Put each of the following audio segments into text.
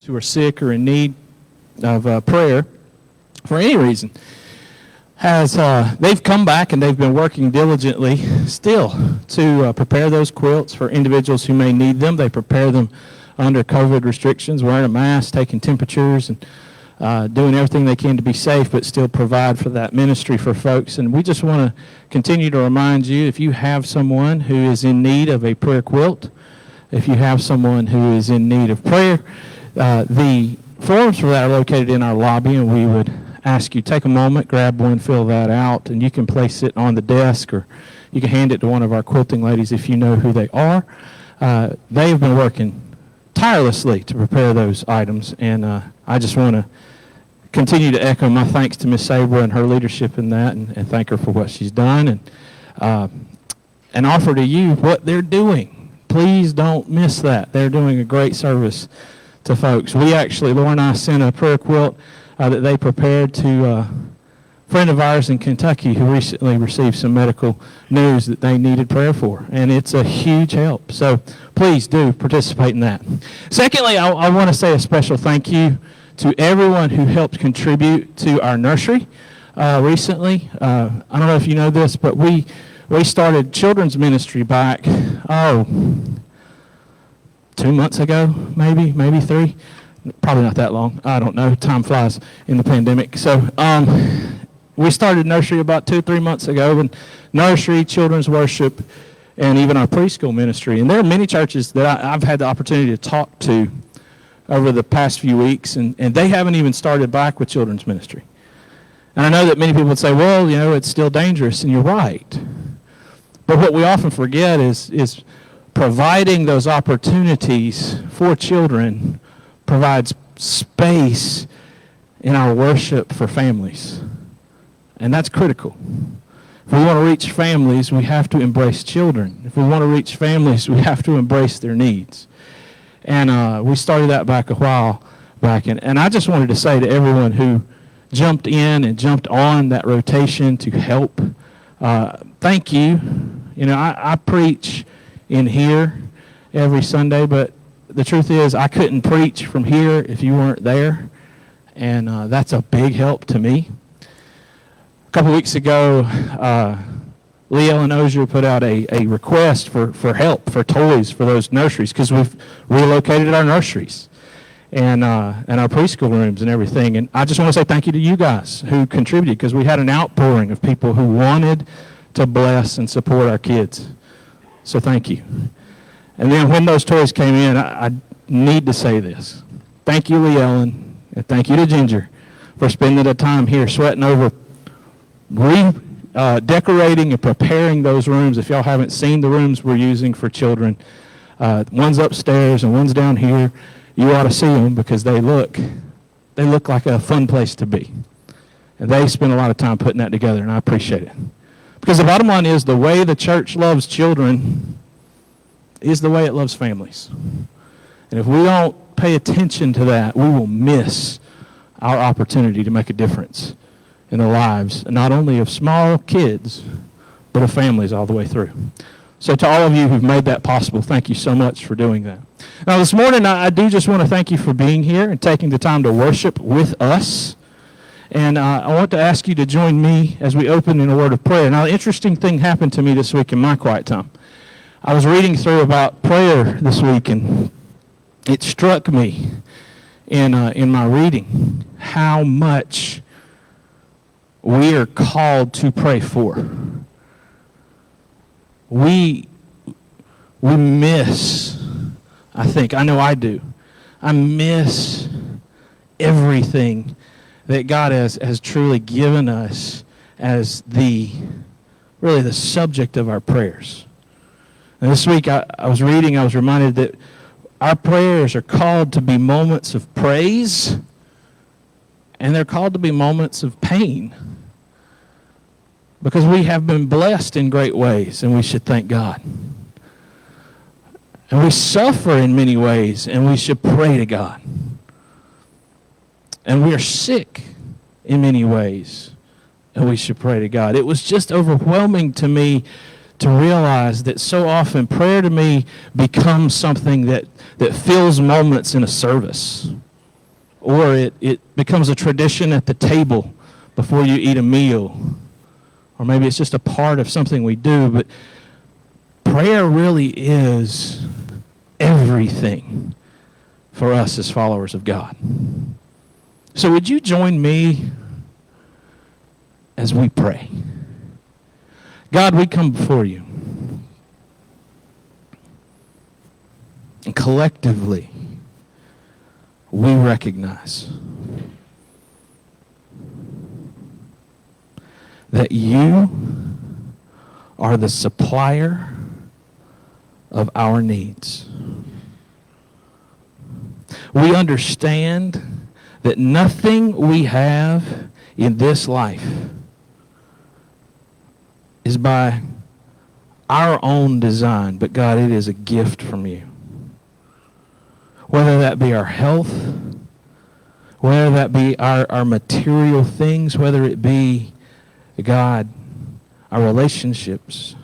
who are sick or in need of prayer for any reason, they've come back and they've been working diligently still to prepare those quilts for individuals who may need them. They prepare them under COVID restrictions, wearing a mask, taking temperatures, and doing everything they can to be safe, but still provide for that ministry for folks. And we just want to continue to remind you, if you have someone who is in need of a prayer quilt, if you have someone who is in need of prayer, the forms for that are located in our lobby, and we would ask you take a moment, grab one, fill that out, and you can place it on the desk, or you can hand it to one of our quilting ladies if you know who they are. They've been working tirelessly to prepare those items, and I just want to continue to echo my thanks to Miss Sabre and her leadership in that, and thank her for what she's done, and offer to you what they're doing. Please don't miss that. They're doing a great service to folks. We actually, Laura and I sent a prayer quilt that they prepared to a friend of ours in Kentucky who recently received some medical news that they needed prayer for, and it's a huge help. So please do participate in that. Secondly, I want to say a special thank you to everyone who helped contribute to our nursery recently. I don't know if you know this, but we started children's ministry back, 2 months ago, maybe 3. Probably not that long. I don't know. Time flies in the pandemic. So we started nursery about 2-3 months ago, and nursery, children's worship, and even our preschool ministry. And there are many churches that I've had the opportunity to talk to over the past few weeks, and they haven't even started back with children's ministry. And I know that many people would say, well, it's still dangerous, and you're right. But what we often forget is providing those opportunities for children provides space in our worship for families. And that's critical. If we want to reach families, we have to embrace children. If we want to reach families, we have to embrace their needs. And we started that back a while back. And I just wanted to say to everyone who jumped in and jumped on that rotation to help, thank you. I preach in here every Sunday, but the truth is I couldn't preach from here if you weren't there, and that's a big help to me. A couple weeks ago, Lee Ellen Ozier put out a request for help, for toys for those nurseries, because we've relocated our nurseries and our preschool rooms and everything. And I just want to say thank you to you guys who contributed, because we had an outpouring of people who wanted to bless and support our kids. So thank you. And then when those toys came in, I need to say this. Thank you, Lee Ellen, and thank you to Ginger for spending the time here sweating over decorating and preparing those rooms. If y'all haven't seen the rooms we're using for children, one's upstairs and one's down here. You ought to see them, because they look like a fun place to be. And they spend a lot of time putting that together, and I appreciate it. Because the bottom line is, the way the church loves children is the way it loves families. And if we don't pay attention to that, we will miss our opportunity to make a difference in the lives, not only of small kids, but of families all the way through. So to all of you who've made that possible, thank you so much for doing that. Now this morning, I do just want to thank you for being here and taking the time to worship with us. And I want to ask you to join me as we open in a word of prayer. Now, an interesting thing happened to me this week in my quiet time. I was reading through about prayer this week, and it struck me in my reading how much we are called to pray for. We miss, I know I do, I miss everything that God has truly given us as the subject of our prayers. And this week I was reading, I was reminded that our prayers are called to be moments of praise, and they're called to be moments of pain. Because we have been blessed in great ways, and we should thank God. And we suffer in many ways, and we should pray to God. And we are sick in many ways, and we should pray to God. It was just overwhelming to me to realize that so often prayer to me becomes something that fills moments in a service. or it becomes a tradition at the table before you eat a meal, or maybe it's just a part of something we do, but prayer really is everything for us as followers of God. So would you join me as we pray? God, we come before you. And collectively, we recognize that you are the supplier of our needs. We understand that nothing we have in this life is by our own design, but God, it is a gift from you. Whether that be our health, whether that be our material things, whether it be, God, our relationships,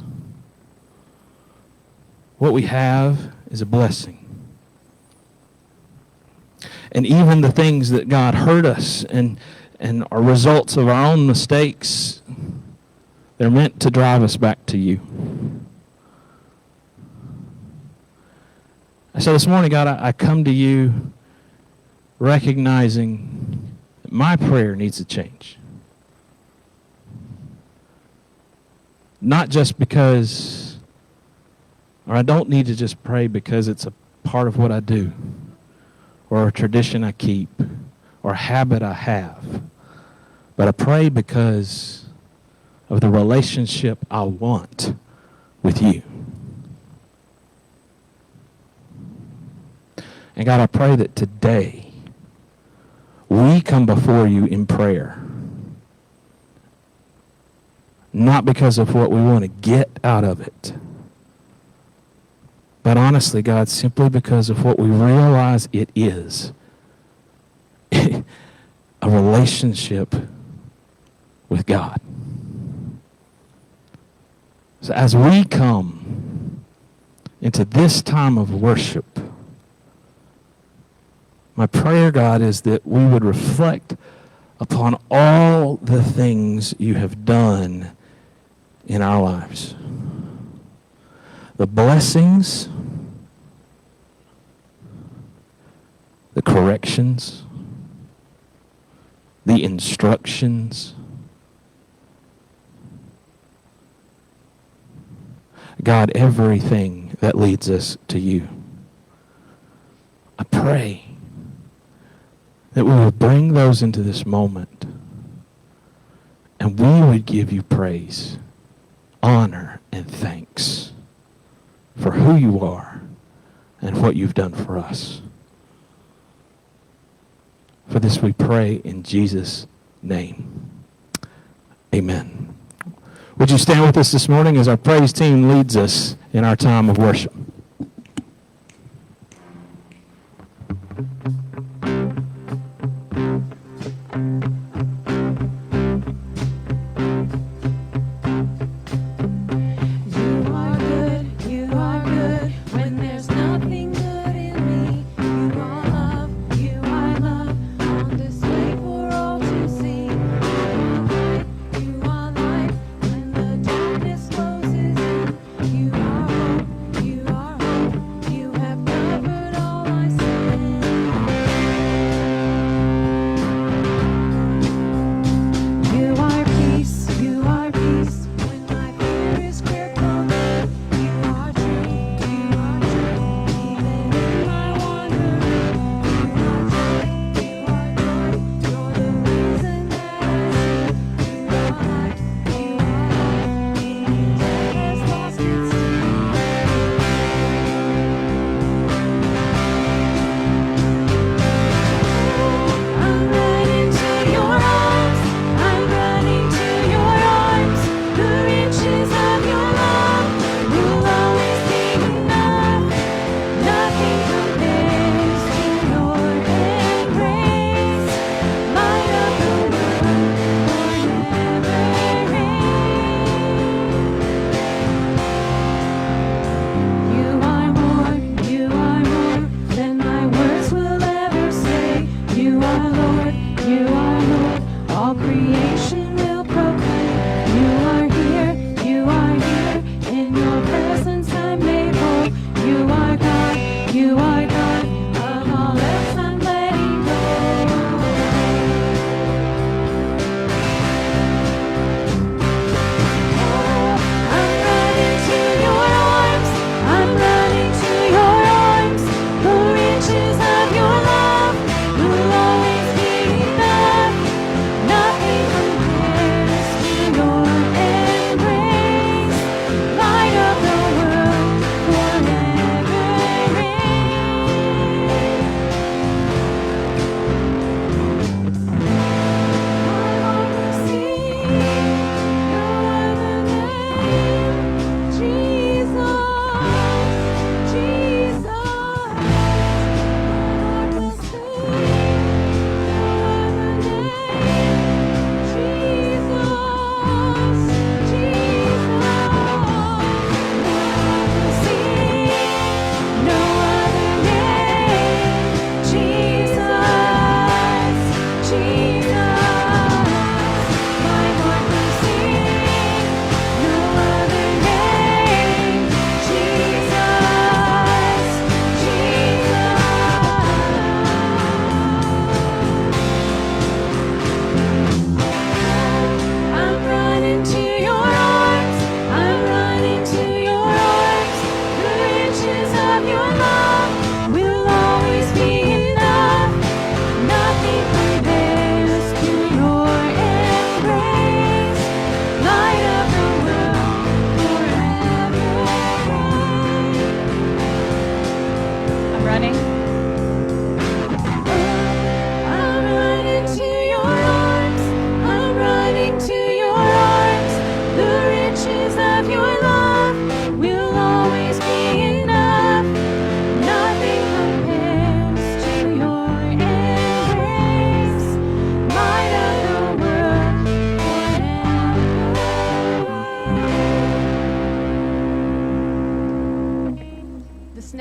what we have is a blessing. And even the things that God hurt us and are results of our own mistakes, they're meant to drive us back to you. So this morning, God, I come to you recognizing that my prayer needs to change. Not just because, or I don't need to just pray because it's a part of what I do, or a tradition I keep, or a habit I have. But I pray because of the relationship I want with you. And God, I pray that today we come before you in prayer. Not because of what we want to get out of it, but honestly, God, simply because of what we realize it is. A relationship with God. So as we come into this time of worship, my prayer, God, is that we would reflect upon all the things you have done in our lives. The blessings, the corrections, the instructions. God, everything that leads us to you. I pray that we would bring those into this moment and we would give you praise, honor, and thanks for who you are and what you've done for us. For this we pray in Jesus' name. Amen. Would you stand with us this morning as our praise team leads us in our time of worship? You are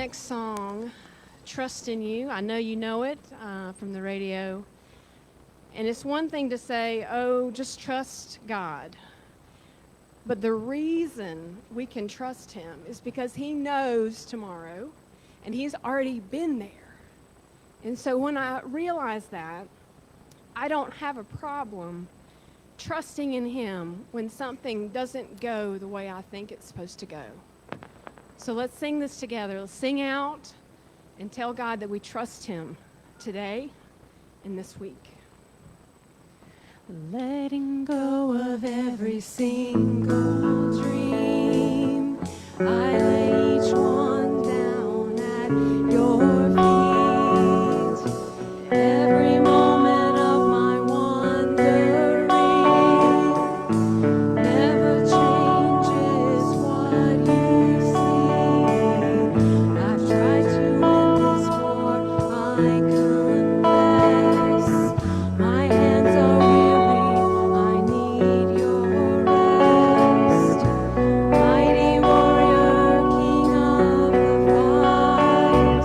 next song, Trust in You. I know you know it from the radio. And it's one thing to say, oh, just trust God. But the reason we can trust him is because he knows tomorrow, and he's already been there. And so when I realize that, I don't have a problem trusting in him when something doesn't go the way I think it's supposed to go. So let's sing this together. Let's sing out and tell God that we trust him today and this week. Letting go of every single dream, I lay each one down at your feet. Every moment of my wandering never changes what you see. I've tried to win this war, I confess. My hands are weary, I need your rest. Mighty warrior, king of the fight.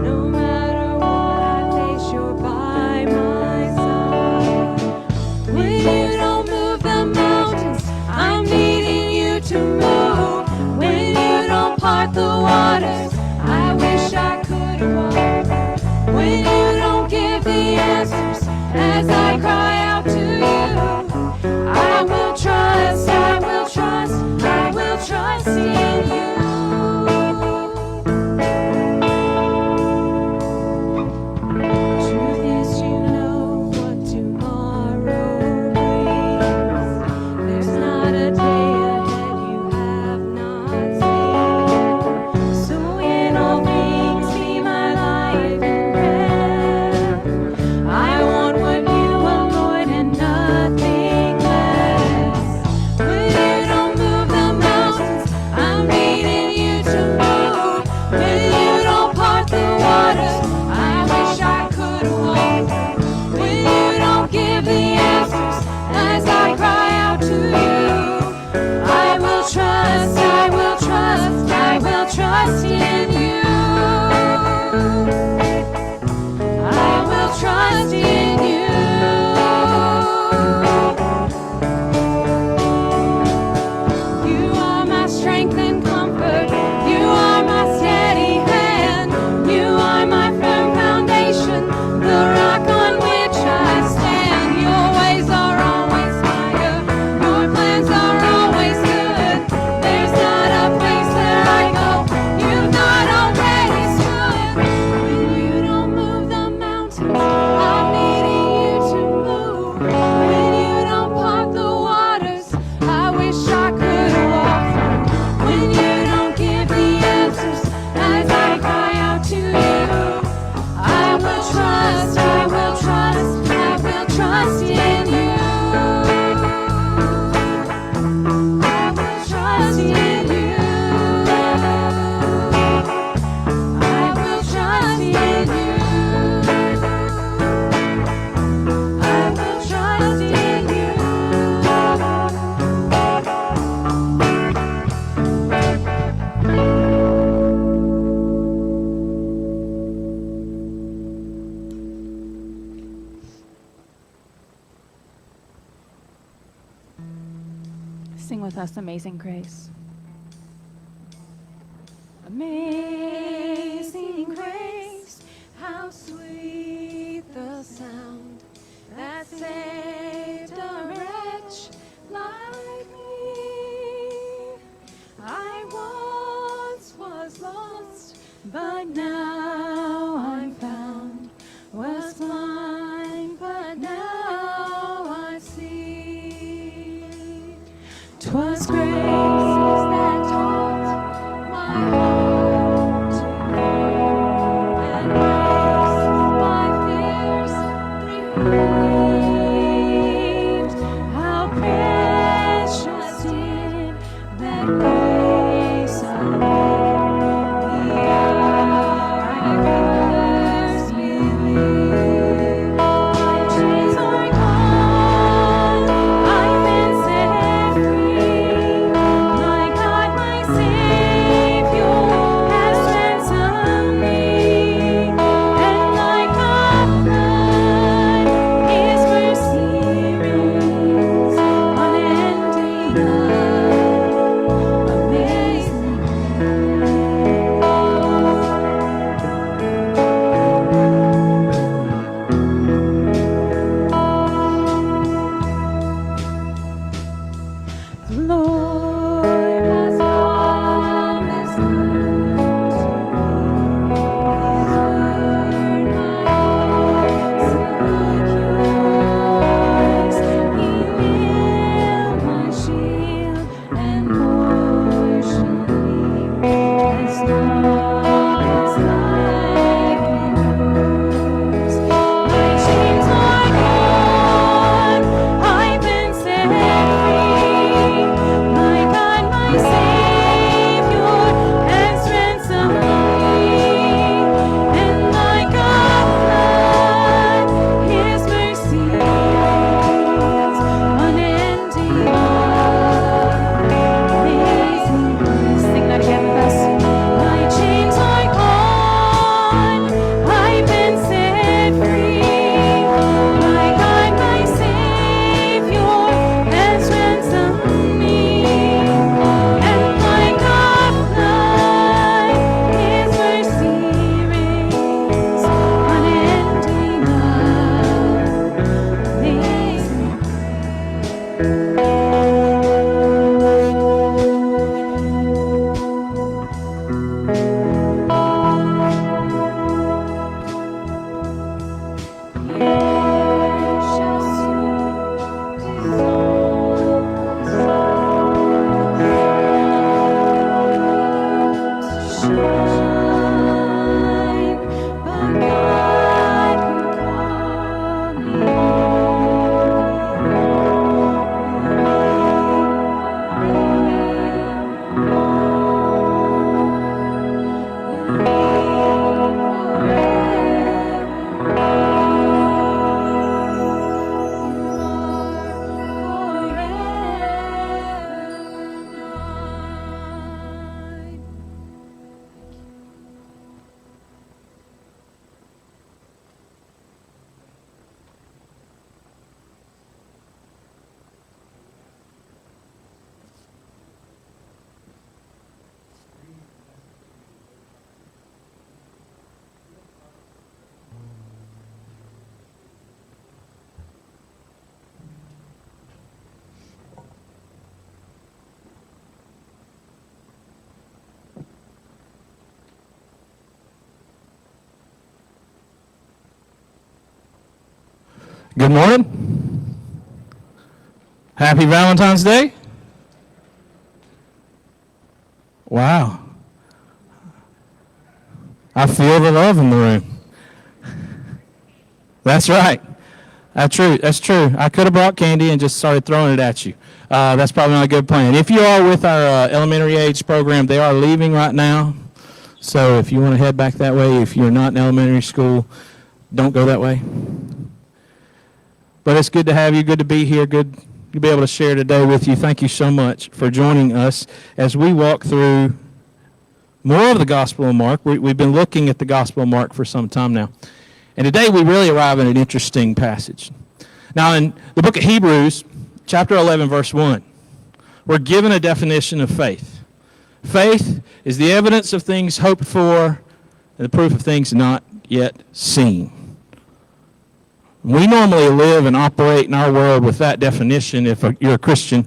No matter what I face, you're by my side. When you don't move the mountains, I'm needing you to move. When you don't part the waters, I wish I could walk. When you don't give the answers as I cry out to you, I will trust, I will trust, I will trust in you. Truth is, you know what tomorrow brings. There's not a day ahead you have not seen. So in all things, be my life and breath. I want what you want, Lord, and nothing less. When you don't move the mountains, I'm needing you to move. When you don't part the waters, I wish I could walk. When you don't give the answers as I cry out to you, I will trust, I will trust, I will trust in you. I will trust in you. You are my strength and comfort. You are my steady hand. You are my firm foundation, the rock on which I stand. Your ways are always higher. Your plans are always good. There's not a place where I go you've not already stood. When you don't move the mountains, I'm needing you to move. When you don't part the waters, I wish I could walk through. When you don't give the answers as I cry out to you, I will trust, I will trust, I will trust in you. I will trust in you. I will trust in you. I will trust in you. Sing with us, Amazing Grace. Amazing grace, how sweet the sound that saved a wretch like me. I once was lost, but now I'm found. Was blind, but now I see. 'Twas grace that taught my heart to know, and grace my fears relieved. How precious did that grace appear. The Good morning. Happy Valentine's Day. Wow. I feel the love in the room. That's right. That's true. That's true. I could have brought candy and just started throwing it at you. That's probably not a good plan. If you are with our elementary age program, they are leaving right now. So if you want to head back that way, if you're not in elementary school, don't go that way. But it's good to have you. Good to be here. Good to be able to share today with you. Thank you so much for joining us as we walk through more of the Gospel of Mark. We've been looking at the Gospel of Mark for some time now. And today we really arrive at an interesting passage. Now in the book of Hebrews, chapter 11, verse 1, we're given a definition of faith. Faith is the evidence of things hoped for and the proof of things not yet seen. We normally live and operate in our world with that definition. If you're a Christian,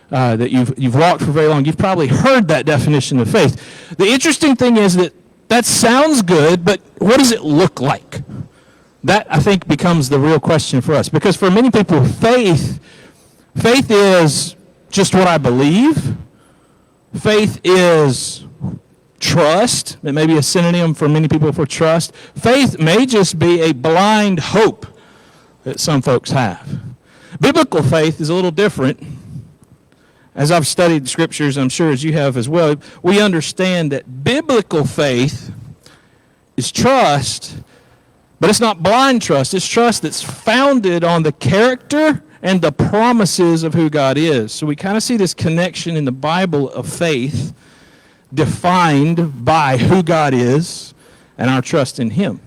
that you've walked for very long, you've probably heard that definition of faith. The interesting thing is that sounds good, but what does it look like? That, I think, becomes the real question for us. Because for many people, faith is just what I believe. Faith is trust. It may be a synonym for many people for trust. Faith may just be a blind hope that some folks have. Biblical faith is a little different. As I've studied scriptures, I'm sure as you have as well, we understand that biblical faith is trust, but it's not blind trust. It's trust that's founded on the character and the promises of who God is. So we kind of see this connection in the Bible of faith defined by who God is and our trust in Him.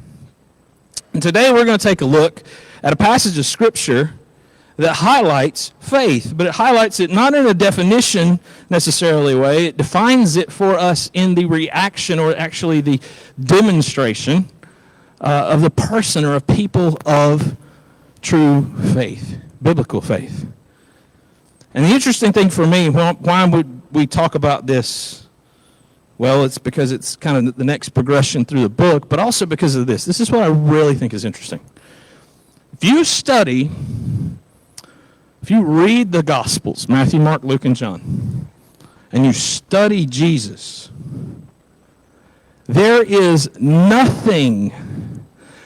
And today we're going to take a look at a passage of Scripture that highlights faith, but it highlights it not in a definition necessarily way. It defines it for us in the reaction, or actually the demonstration of the person or of people of true faith, biblical faith. And the interesting thing for me, why would we talk about this? Well, it's because it's kind of the next progression through the book, but also because of this. This is what I really think is interesting. If you read the Gospels, Matthew, Mark, Luke, and John, and you study Jesus, there is nothing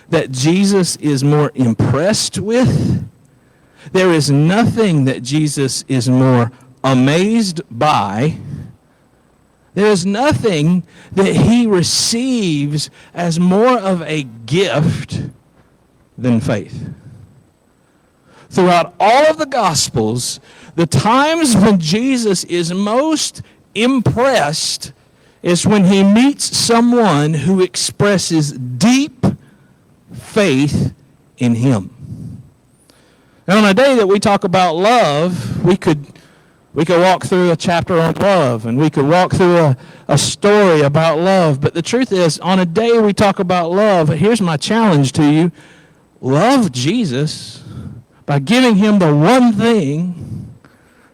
that Jesus is more impressed with. There is nothing that Jesus is more amazed by. There is nothing that he receives as more of a gift than faith. Throughout all of the Gospels, the times when Jesus is most impressed is when he meets someone who expresses deep faith in him. And on a day that we talk about love, we could walk through a chapter on love, and we could walk through a story about love. But the truth is, on a day we talk about love, here's my challenge to you. Love Jesus by giving him the one thing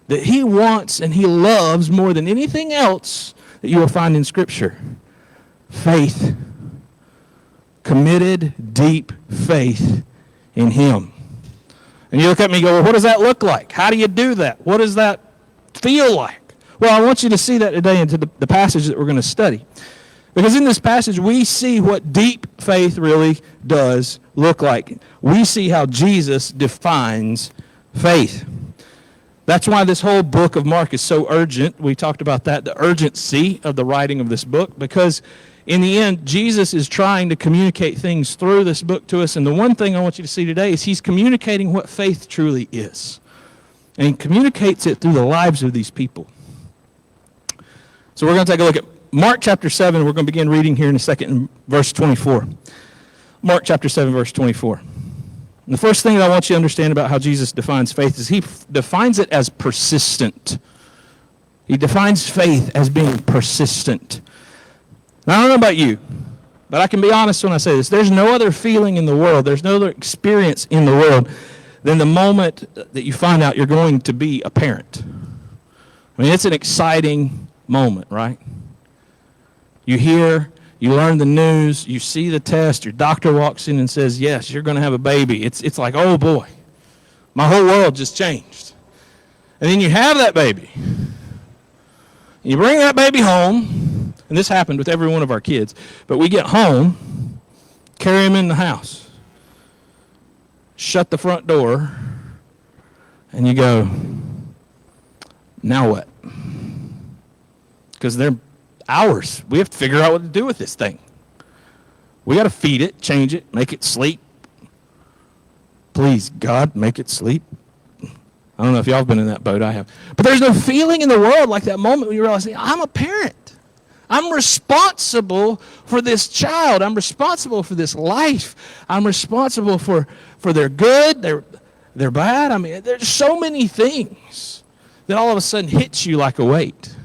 that he wants and he loves more than anything else that you will find in Scripture. Faith. Committed, deep faith in him. And you look at me and go, well, what does that look like? How do you do that? What does that feel like? Well, I want you to see that today into the passage that we're going to study. Because in this passage, we see what deep faith really does look like. We see how Jesus defines faith. That's why this whole book of Mark is so urgent. We talked about that, the urgency of the writing of this book, because in the end, Jesus is trying to communicate things through this book to us. And the one thing I want you to see today is he's communicating what faith truly is. And he communicates it through the lives of these people. So we're going to take a look at Mark chapter 7. We're going to begin reading here in a second in verse 24. Mark chapter 7, verse 24. And the first thing that I want you to understand about how Jesus defines faith is he defines it as persistent. He defines faith as being persistent. Now, I don't know about you, but I can be honest when I say this. There's no other feeling in the world, there's no other experience in the world than the moment that you find out you're going to be a parent. I mean, it's an exciting moment, right? You hear, you learn the news, you see the test, your doctor walks in and says, yes, you're going to have a baby. It's like, oh boy. My whole world just changed. And then you have that baby. You bring that baby home, and this happened with every one of our kids, but we get home, carry him in the house, shut the front door, and you go, now what? Because they're ours. We have to figure out what to do with this thing. We got to feed it, change it, make it sleep. Please, God, make it sleep. I don't know if y'all have been in that boat. I have. But there's no feeling in the world like that moment when you realize, I'm a parent. I'm responsible for this child. I'm responsible for this life. I'm responsible for their good, their bad. I mean, there's so many things that all of a sudden hits you like a weight.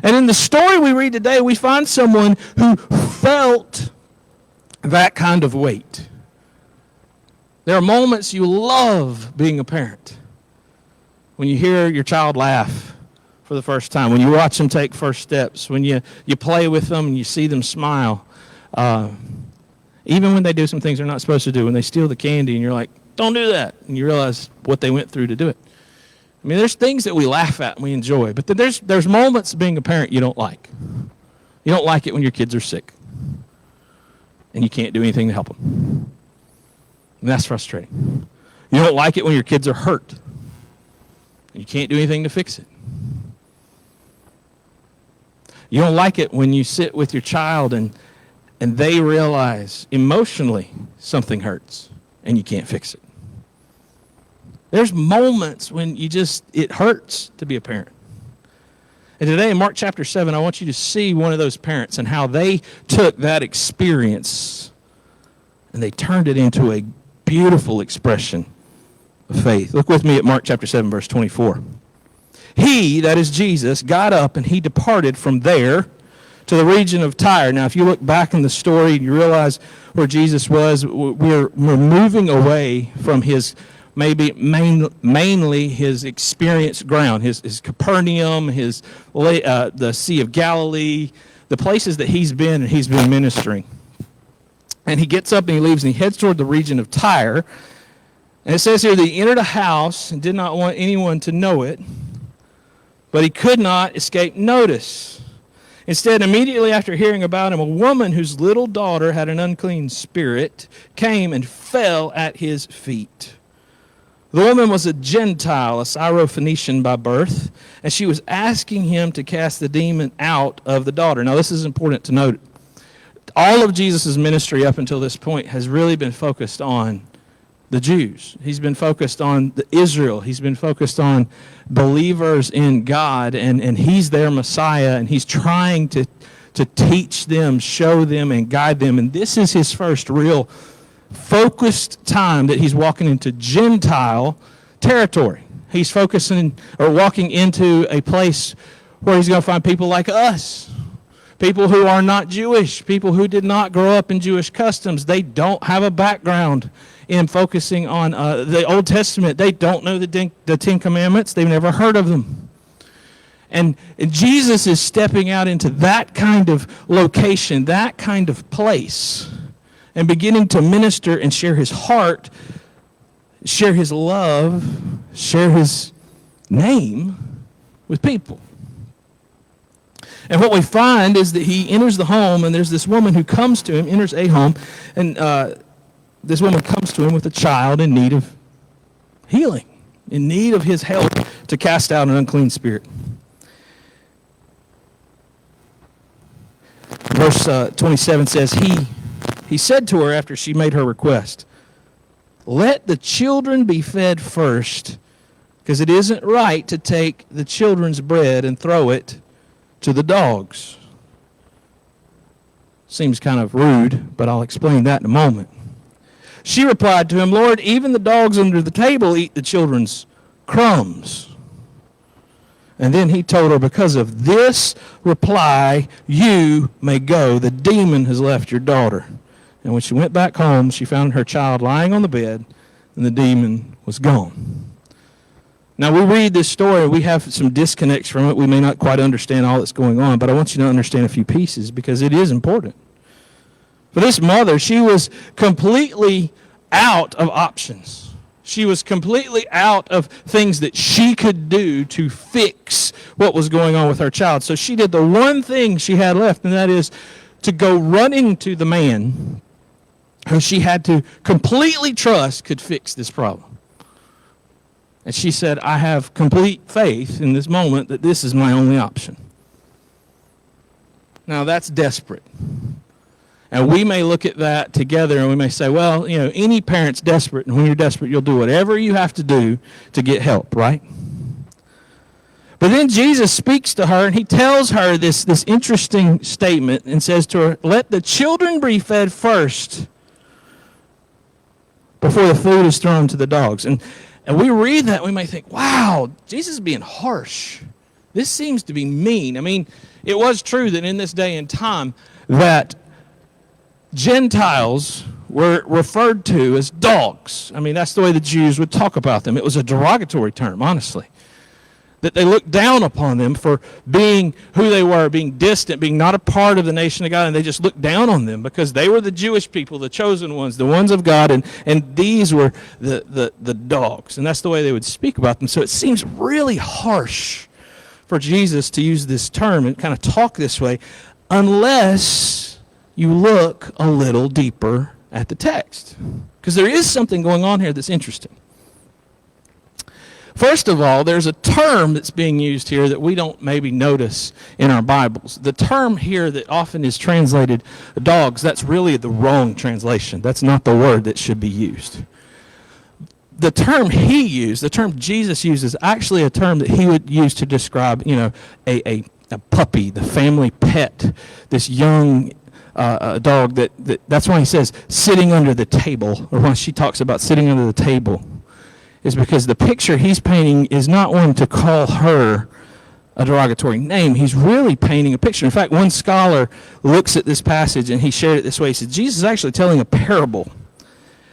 And in the story we read today, we find someone who felt that kind of weight. There are moments you love being a parent. When you hear your child laugh for the first time, when you watch them take first steps, when you play with them and you see them smile, even when they do some things they're not supposed to do, when they steal the candy and you're like, don't do that, and you realize what they went through to do it. I mean, there's things that we laugh at and we enjoy, but then there's moments of being a parent you don't like. You don't like it when your kids are sick and you can't do anything to help them. And that's frustrating. You don't like it when your kids are hurt and you can't do anything to fix it. You don't like it when you sit with your child and they realize emotionally something hurts and you can't fix it. There's moments when it hurts to be a parent. And today in Mark chapter 7, I want you to see one of those parents and how they took that experience and they turned it into a beautiful expression of faith. Look with me at Mark chapter 7, verse 24. He, that is Jesus, got up and he departed from there to the region of Tyre. Now, if you look back in the story and you realize where Jesus was, we're moving away from his mainly his experienced ground, his Capernaum, the Sea of Galilee, the places that he's been ministering. And he gets up and he leaves and he heads toward the region of Tyre. And it says here that he entered a house and did not want anyone to know it, but he could not escape notice. Instead, immediately after hearing about him, a woman whose little daughter had an unclean spirit came and fell at his feet. The woman was a Gentile, a Syrophoenician by birth, and she was asking him to cast the demon out of the daughter. Now, this is important to note. All of Jesus' ministry up until this point has really been focused on the Jews. He's been focused on Israel. He's been focused on believers in God, and he's their Messiah, and he's trying to teach them, show them, and guide them. And this is his first real focused time that he's walking into Gentile territory. He's walking into a place where he's going to find people like us, people who are not Jewish, people who did not grow up in Jewish customs. They don't have a background in focusing on the Old Testament. They don't know the Ten Commandments. They've never heard of them. And Jesus is stepping out into that kind of location, that kind of place, and beginning to minister and share his heart, share his love, share his name with people. And what we find is that he enters the home, and there's this woman who comes to him, enters a home, and this woman comes to him with a child in need of healing, in need of his help to cast out an unclean spirit. Verse 27 says, He said to her after she made her request, "Let the children be fed first, because it isn't right to take the children's bread and throw it to the dogs." Seems kind of rude, but I'll explain that in a moment. She replied to him, "Lord, even the dogs under the table eat the children's crumbs." And then he told her, "Because of this reply, you may go. The demon has left your daughter." And when she went back home, she found her child lying on the bed, and the demon was gone. Now, we read this story, we have some disconnects from it. We may not quite understand all that's going on, but I want you to understand a few pieces because it is important. For this mother, she was completely out of options. She was completely out of things that she could do to fix what was going on with her child. So she did the one thing she had left, and that is to go running to the man who she had to completely trust could fix this problem. And she said, I have complete faith in this moment that this is my only option. Now that's desperate. And we may look at that together and we may say, well, you know, any parent's desperate, and when you're desperate, you'll do whatever you have to do to get help, right? But then Jesus speaks to her, and he tells her this interesting statement and says to her, let the children be fed first before the food is thrown to the dogs. And we read that, we may think, wow, Jesus is being harsh. This seems to be mean. I mean, it was true that in this day and time that Gentiles were referred to as dogs. I mean, that's the way the Jews would talk about them. It was a derogatory term, honestly. That they looked down upon them for being who they were, being distant, being not a part of the nation of God, and they just looked down on them because they were the Jewish people, the chosen ones, the ones of God, and these were the dogs. And that's the way they would speak about them. So it seems really harsh for Jesus to use this term and kind of talk this way, unless you look a little deeper at the text. Because there is something going on here that's interesting. First of all, there's a term that's being used here that we don't maybe notice in our Bibles. The term here that often is translated dogs, that's really the wrong translation. That's not the word that should be used. The term he used, the term Jesus used, is actually a term that he would use to describe, you know, a puppy, the family pet, this young a dog that's why he says sitting under the table, or when she talks about sitting under the table, is because the picture he's painting is not one to call her a derogatory name. He's really painting a picture. In fact, one scholar looks at this passage and he shared it this way. He said, Jesus is actually telling a parable.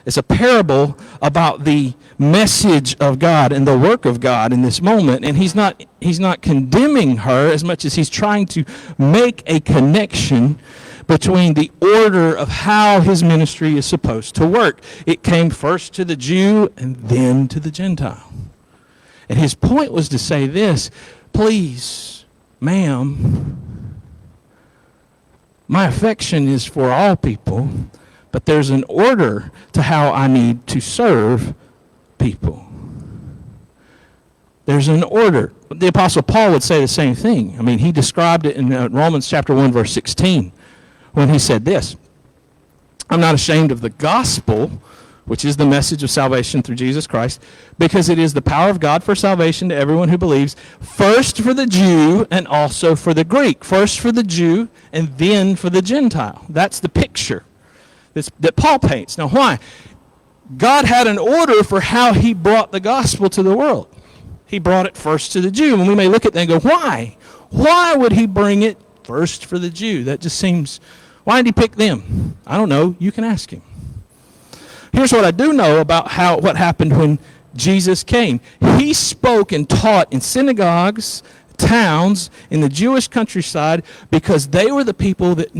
It's a parable about the message of God and the work of God in this moment, and he's not condemning her as much as he's trying to make a connection between the order of how his ministry is supposed to work. It came first to the Jew and then to the Gentile. And his point was to say this, please, ma'am, my affection is for all people, but there's an order to how I need to serve people. There's an order. The Apostle Paul would say the same thing. I mean, he described it in Romans chapter 1, verse 16. When he said this, I'm not ashamed of the gospel, which is the message of salvation through Jesus Christ, because it is the power of God for salvation to everyone who believes, first for the Jew and also for the Greek. First for the Jew and then for the Gentile. That's the picture that Paul paints. Now why? God had an order for how he brought the gospel to the world. He brought it first to the Jew. And we may look at that and go, why? Why would he bring it first for the Jew? That just seems... Why did he pick them? I don't know. You can ask him. Here's what I do know about what happened when Jesus came. He spoke and taught in synagogues, towns, in the Jewish countryside, because they were the people that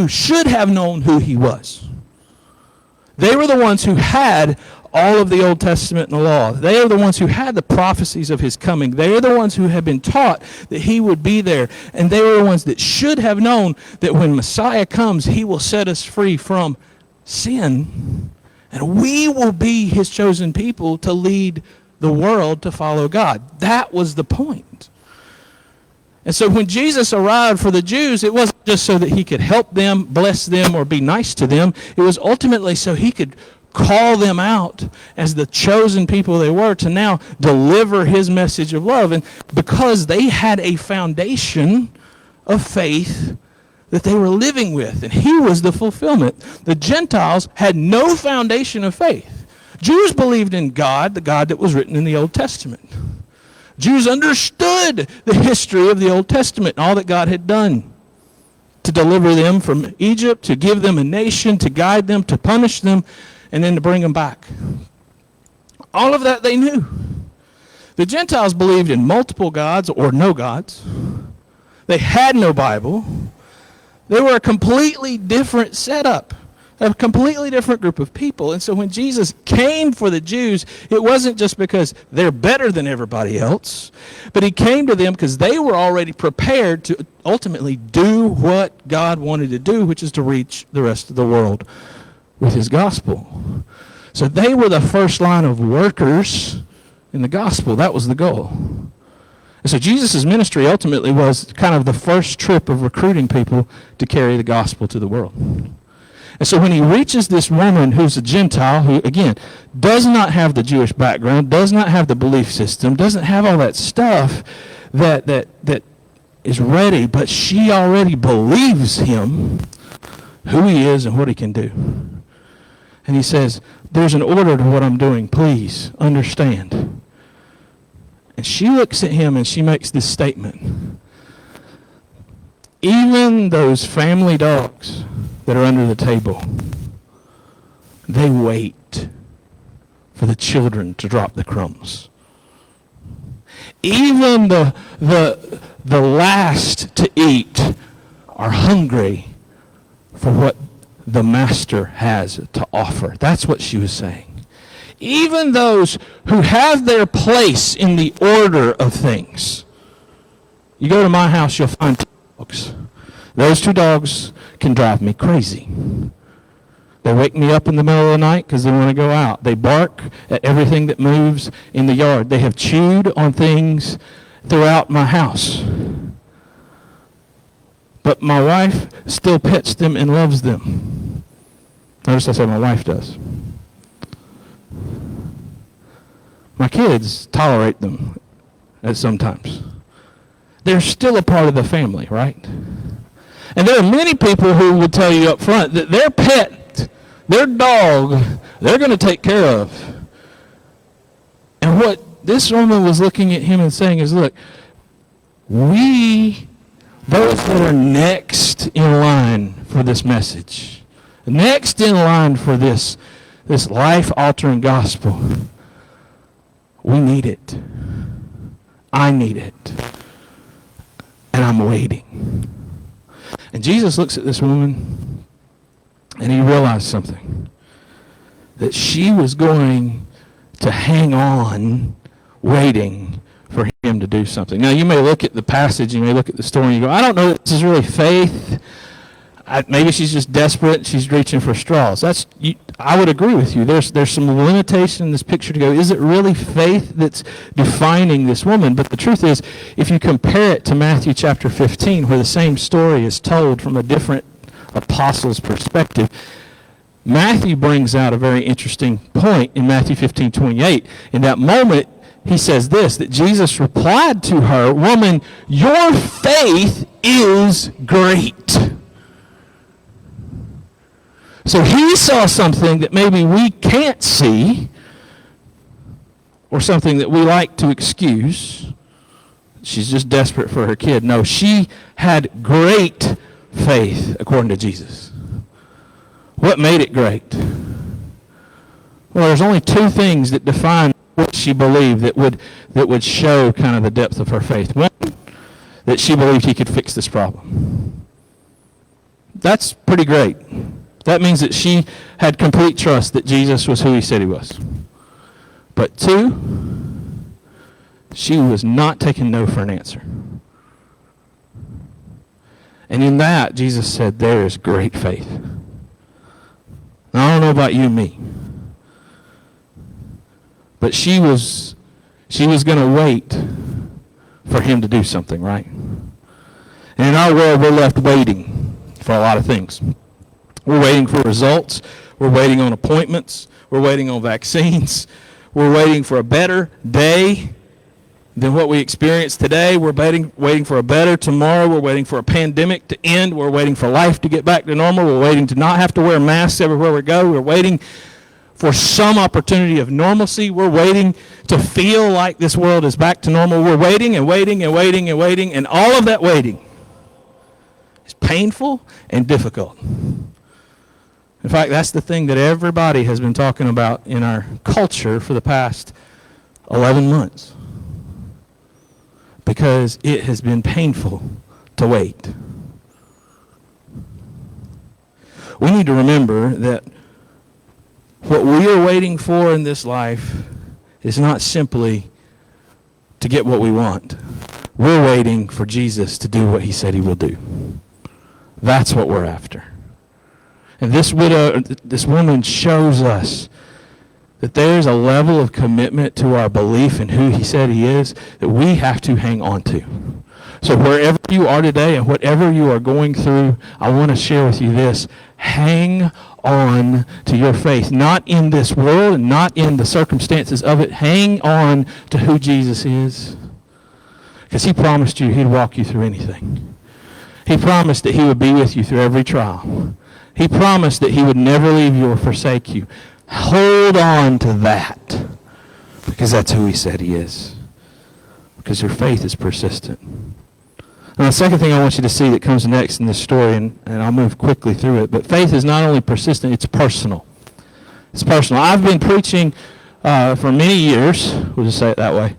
should have known who he was. They were the ones who had all of the Old Testament and the law. They are the ones who had the prophecies of his coming. They are the ones who have been taught that he would be there. And they were the ones that should have known that when Messiah comes, he will set us free from sin. And we will be his chosen people to lead the world to follow God. That was the point. And so when Jesus arrived for the Jews, it wasn't just so that he could help them, bless them, or be nice to them. It was ultimately so he could call them out as the chosen people they were to now deliver his message of love. And because they had a foundation of faith that they were living with, and he was the fulfillment. The Gentiles had no foundation of faith. Jews believed in God, the God that was written in the Old Testament. Jews understood the history of the Old Testament and all that God had done to deliver them from Egypt, to give them a nation, to guide them, to punish them, and then to bring them back. All of that they knew. The Gentiles believed in multiple gods or no gods. They had no Bible. They were a completely different setup. A completely different group of people. And so when Jesus came for the Jews, it wasn't just because they're better than everybody else, but he came to them because they were already prepared to ultimately do what God wanted to do, which is to reach the rest of the world with his gospel. So they were the first line of workers in the gospel. That was the goal. And so Jesus' ministry ultimately was kind of the first trip of recruiting people to carry the gospel to the world. And so when he reaches this woman who's a Gentile, who, again, does not have the Jewish background, does not have the belief system, doesn't have all that stuff that is ready, but she already believes him, who he is and what he can do. And he says, there's an order to what I'm doing. Please understand. And she looks at him and she makes this statement. Even those family dogs that are under the table, they wait for the children to drop the crumbs. Even the last to eat are hungry for what the master has to offer. That's what she was saying. Even those who have their place in the order of things. You go to my house, you'll find 2 dogs. Those 2 dogs can drive me crazy. They wake me up in the middle of the night because they want to go out. They bark at everything that moves in the yard. They have chewed on things throughout my house. But my wife still pets them and loves them. Notice I said my wife does. My kids tolerate them at sometimes. They're still a part of the family, right? And there are many people who will tell you up front that their pet, their dog, they're going to take care of. And what this woman was looking at him and saying is, look, those that are next in line for this message, next in line for this life-altering gospel, we need it. I need it. And I'm waiting. And Jesus looks at this woman, and he realized something. That she was going to hang on, waiting for him to do something. Now, you may look at the passage, you may look at the story, and you go, I don't know if this is really faith. Maybe she's just desperate. She's reaching for straws. I would agree with you. There's some limitation in this picture to go, is it really faith that's defining this woman? But the truth is, if you compare it to Matthew chapter 15, where the same story is told from a different apostle's perspective, Matthew brings out a very interesting point in Matthew 15:28. In that moment, he says this, that Jesus replied to her, woman, your faith is great. So he saw something that maybe we can't see, or something that we like to excuse. She's just desperate for her kid. No, she had great faith, according to Jesus. What made it great? Well, there's only 2 things that define what she believed that would show kind of the depth of her faith. One, that she believed he could fix this problem. That's pretty great. That means that she had complete trust that Jesus was who he said he was. But 2, she was not taking no for an answer. And in that, Jesus said, there is great faith. Now, I don't know about you and me, but she was going to wait for him to do something, right? And in our world, we're left waiting for a lot of things. We're waiting for results. We're waiting on appointments. We're waiting on vaccines. We're waiting for a better day than what we experience today. We're waiting for a better tomorrow. We're waiting for a pandemic to end. We're waiting for life to get back to normal. We're waiting to not have to wear masks everywhere we go. We're waiting for some opportunity of normalcy. We're waiting to feel like this world is back to normal. We're waiting and waiting and waiting and waiting, and all of that waiting is painful and difficult. In fact, that's the thing that everybody has been talking about in our culture for the past 11 months. Because it has been painful to wait. we need to remember that what we are waiting for in this life is not simply to get what we want. We're waiting for Jesus to do what he said he will do. That's what we're after. And this woman shows us that there's a level of commitment to our belief in who he said he is that we have to hang on to. So wherever you are today and whatever you are going through, I want to share with you this. Hang on to your faith. Not in this world and not in the circumstances of it. Hang on to who Jesus is. Because he promised you he'd walk you through anything. He promised that he would be with you through every trial. He promised that he would never leave you or forsake you. Hold on to that. Because that's who he said he is. Because your faith is persistent. Now, the second thing I want you to see that comes next in this story, and I'll move quickly through it, but faith is not only persistent, it's personal. It's personal. I've been preaching for many years, we'll just say it that way.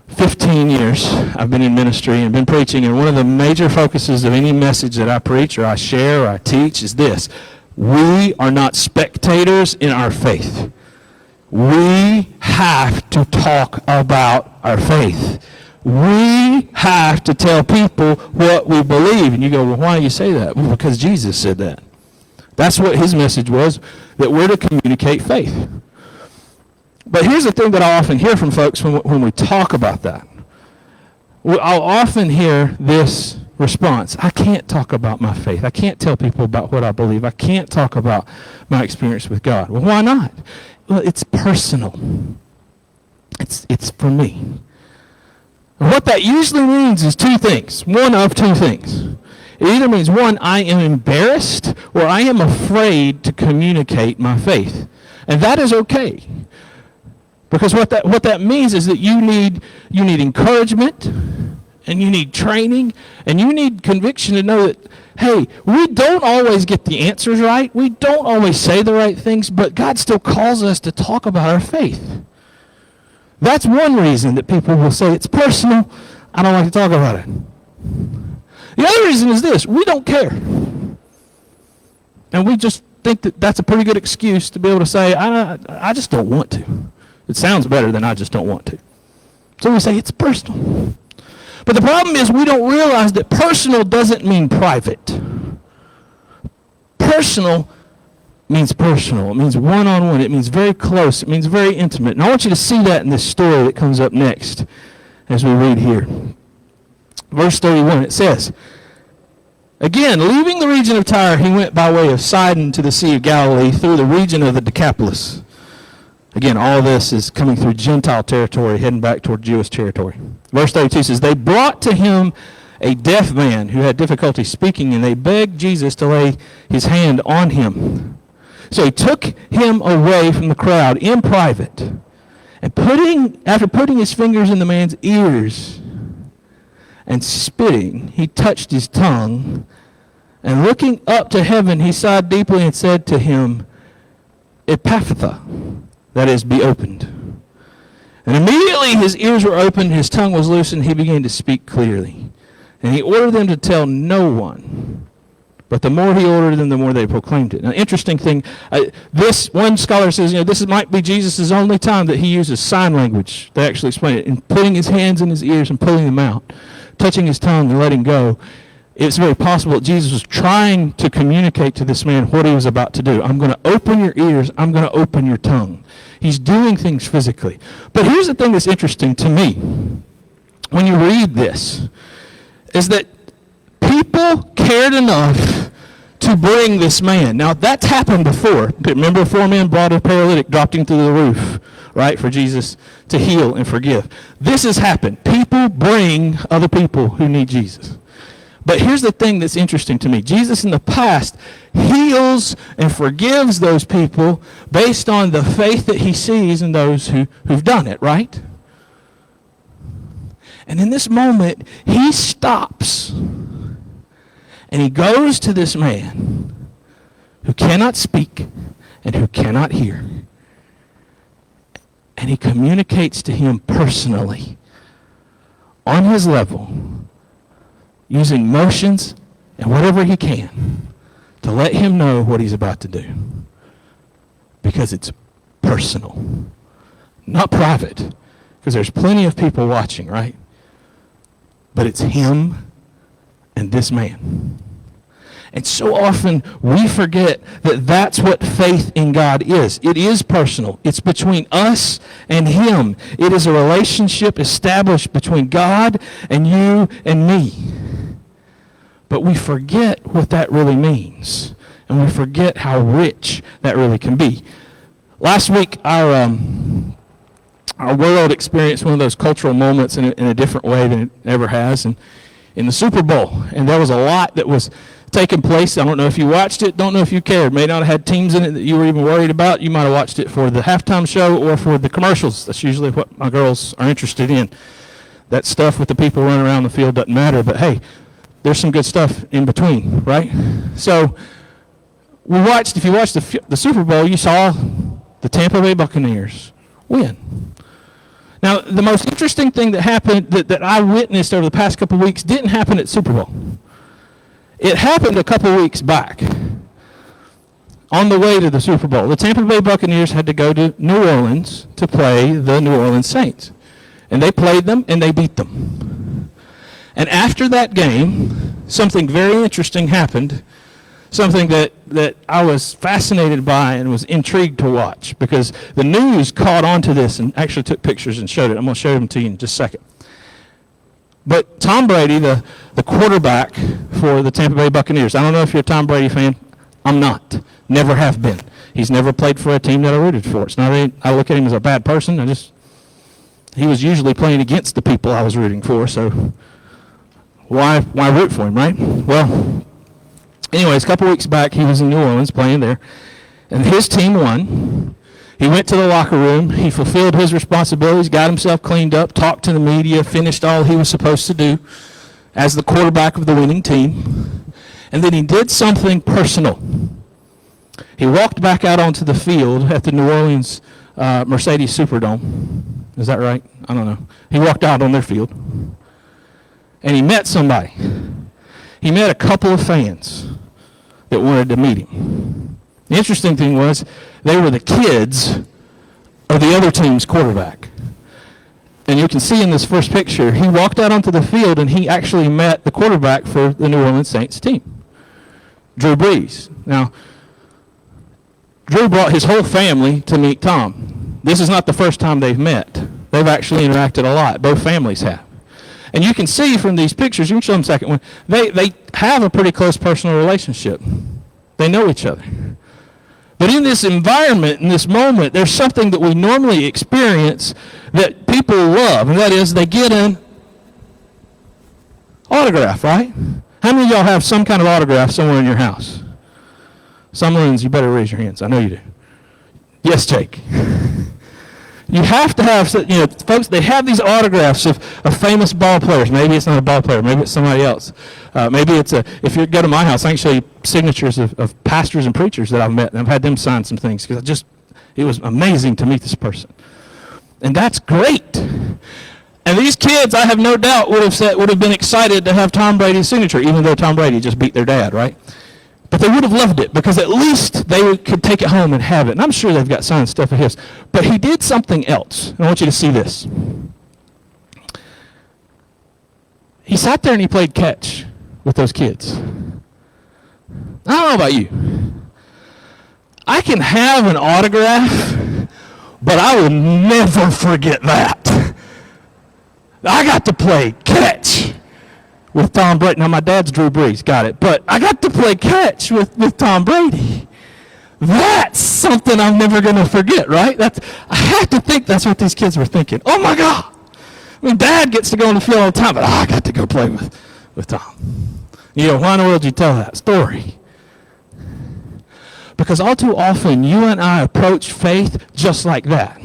15 years I've been in ministry and been preaching, and one of the major focuses of any message that I preach or I share or I teach is this. We are not spectators in our faith. We have to talk about our faith. We have to tell people what we believe. And you go, well, why do you say that? Well, because Jesus said that. That's what his message was, that we're to communicate faith. But here's the thing that I often hear from folks when we talk about that. I'll often hear this response. I can't talk about my faith. I can't tell people about what I believe. I can't talk about my experience with God. Well, why not? Well, it's personal. It's for me. And what that usually means is two things. One of two things. It either means, one, I am embarrassed or I am afraid to communicate my faith. And that is okay. Because what that means is that you need encouragement and you need training and you need conviction to know that, hey, we don't always get the answers right. We don't always say the right things, but God still calls us to talk about our faith. That's one reason that people will say it's personal. I don't like to talk about it. The other reason is this. We don't care. And we just think that that's a pretty good excuse to be able to say, I just don't want to. It sounds better than I just don't want to. So we say it's personal. But the problem is we don't realize that personal doesn't mean private. Personal means personal. It means one-on-one. It means very close. It means very intimate. And I want you to see that in this story that comes up next as we read here. Verse 31, it says, again, leaving the region of Tyre, he went by way of Sidon to the Sea of Galilee through the region of the Decapolis. Again, all this is coming through Gentile territory, heading back toward Jewish territory. Verse 32 says, they brought to him a deaf man who had difficulty speaking, and they begged Jesus to lay his hand on him. So he took him away from the crowd in private, and after putting his fingers in the man's ears and spitting, he touched his tongue, and looking up to heaven, he sighed deeply and said to him, Ephphatha, that is, be opened. And immediately his ears were opened, his tongue was loosened, he began to speak clearly. And he ordered them to tell no one. But the more he ordered them, the more they proclaimed it. Now, interesting thing, this one scholar says, this might be Jesus' only time that he uses sign language to actually explain it. And putting his hands in his ears and pulling them out, touching his tongue and letting go. It's very possible that Jesus was trying to communicate to this man what he was about to do. I'm going to open your ears. I'm going to open your tongue. He's doing things physically. But here's the thing that's interesting to me when you read this, is that people cared enough to bring this man. Now, that's happened before. Remember, 4 men brought a paralytic, dropped him through the roof, right, for Jesus to heal and forgive. This has happened. People bring other people who need Jesus. But here's the thing that's interesting to me. Jesus in the past heals and forgives those people based on the faith that he sees in those who've done it, right? And in this moment, he stops and he goes to this man who cannot speak and who cannot hear. And he communicates to him personally, on his level, using motions and whatever he can to let him know what he's about to do. Because it's personal, not private, because there's plenty of people watching, right? But it's him and this man. And so often we forget that that's what faith in God is. It is personal. It's between us and him. It is a relationship established between God and you and me. But we forget what that really means. And we forget how rich that really can be. Last week, our world experienced one of those cultural moments in a different way than it ever has, and in the Super Bowl. And there was a lot that was taking place. I don't know if you watched it, don't know if you cared. May not have had teams in it that you were even worried about. You might have watched it for the halftime show or for the commercials. That's usually what my girls are interested in. That stuff with the people running around the field doesn't matter, but hey, there's some good stuff in between, right? So we watched, if you watched the Super Bowl, you saw the Tampa Bay Buccaneers win. Now, the most interesting thing that happened that I witnessed over the past couple of weeks didn't happen at Super Bowl. It happened a couple weeks back on the way to the Super Bowl. The Tampa Bay Buccaneers had to go to New Orleans to play the New Orleans Saints. And they played them, and they beat them. And after that game, something very interesting happened, something that I was fascinated by and was intrigued to watch, because the news caught on to this and actually took pictures and showed it. I'm going to show them to you in just a second. But Tom Brady, the quarterback for the Tampa Bay Buccaneers, I don't know if you're a Tom Brady fan. I'm not. Never have been. He's never played for a team that I rooted for. It's not I look at him as a bad person. He was usually playing against the people I was rooting for, so why root for him, right? Well, anyways, a couple weeks back, he was in New Orleans playing there, and his team won. He went to the locker room. He fulfilled his responsibilities, got himself cleaned up, talked to the media, finished all he was supposed to do as the quarterback of the winning team. And then he did something personal. He walked back out onto the field at the New Orleans Mercedes Superdome. Is that right? I don't know. He walked out on their field. And he met somebody. He met a couple of fans that wanted to meet him. The interesting thing was, they were the kids of the other team's quarterback. And you can see in this first picture, he walked out onto the field and he actually met the quarterback for the New Orleans Saints team, Drew Brees. Now, Drew brought his whole family to meet Tom. This is not the first time they've met. They've actually interacted a lot. Both families have. And you can see from these pictures, you can show them the second one, they have a pretty close personal relationship. They know each other. But in this environment, in this moment, there's something that we normally experience that people love, and that is they get an autograph, right? How many of y'all have some kind of autograph somewhere in your house? Some rooms, you better raise your hands. I know you do. Yes, Jake. You have to have, folks, they have these autographs of famous ball players. Maybe it's not a ball player. Maybe it's somebody else. Maybe if you go to my house, I can show you signatures of pastors and preachers that I've met. And I've had them sign some things because it was amazing to meet this person. And that's great. And these kids, I have no doubt, would have been excited to have Tom Brady's signature, even though Tom Brady just beat their dad, right? But they would have loved it because at least they could take it home and have it. And I'm sure they've got signed stuff of his. But he did something else. And I want you to see this. He sat there and he played catch with those kids. I don't know about you. I can have an autograph, but I will never forget that. I got to play catch with Tom Brady. Now, my dad's Drew Brees, got it. But I got to play catch with Tom Brady. That's something I'm never going to forget, right? I have to think that's what these kids were thinking. Oh, my God. I mean, Dad gets to go on the field all the time, but I got to go play with Tom. Why in the world did you tell that story? Because all too often, you and I approach faith just like that.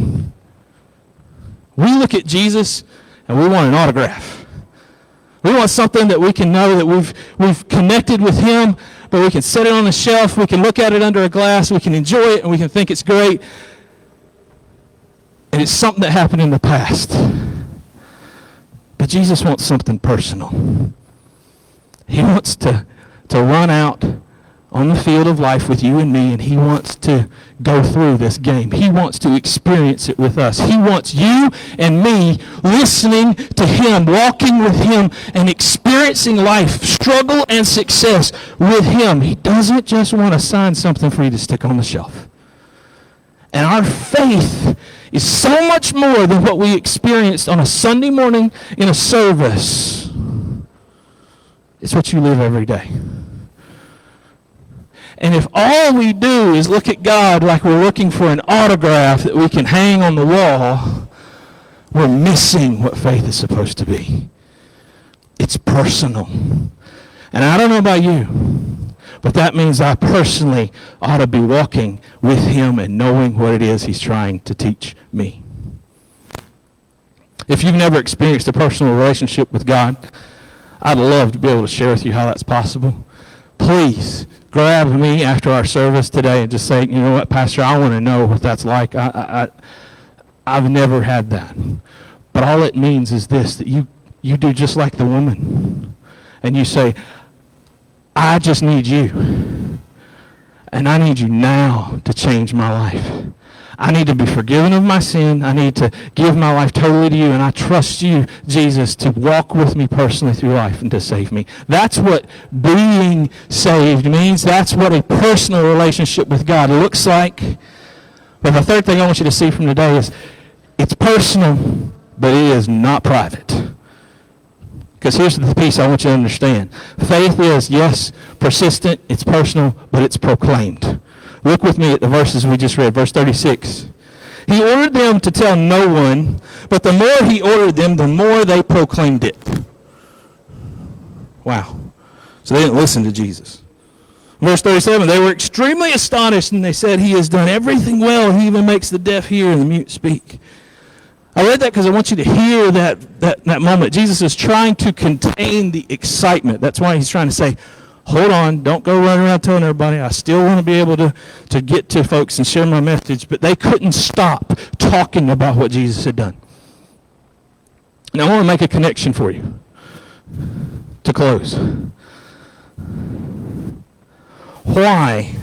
We look at Jesus, and we want an autograph. We want something that we can know that we've connected with him, but we can set it on the shelf, we can look at it under a glass, we can enjoy it, and we can think it's great. And it's something that happened in the past. But Jesus wants something personal. He wants to run out on the field of life with you and me, and he wants to go through this game. He wants to experience it with us. He wants you and me listening to him, walking with him, and experiencing life, struggle and success with him. He doesn't just want to sign something for you to stick on the shelf. And our faith is so much more than what we experienced on a Sunday morning in a service. It's what you live every day. And if all we do is look at God like we're looking for an autograph that we can hang on the wall, we're missing what faith is supposed to be. It's personal. And I don't know about you, but that means I personally ought to be walking with him and knowing what it is he's trying to teach me. If you've never experienced a personal relationship with God, I'd love to be able to share with you how that's possible. Please grab me after our service today and just say, you know what, Pastor, I want to know what that's like. I've never had that. But all it means is this, that you do just like the woman. And you say, I just need you. And I need you now to change my life. I need to be forgiven of my sin. I need to give my life totally to you. And I trust you, Jesus, to walk with me personally through life and to save me. That's what being saved means. That's what a personal relationship with God looks like. But the third thing I want you to see from today is it's personal, but it is not private. Because here's the piece I want you to understand. Faith is, yes, persistent, it's personal, but it's proclaimed. Look with me at the verses we just read, verse 36. He ordered them to tell no one, but the more he ordered them, the more they proclaimed it. Wow. So they didn't listen to Jesus. Verse 37, they were extremely astonished, and they said, he has done everything well. He even makes the deaf hear and the mute speak. I read that because I want you to hear that moment. Jesus is trying to contain the excitement. That's why he's trying to say, hold on, don't go running around telling everybody. I still want to be able to get to folks and share my message. But they couldn't stop talking about what Jesus had done. And I want to make a connection for you to close. Why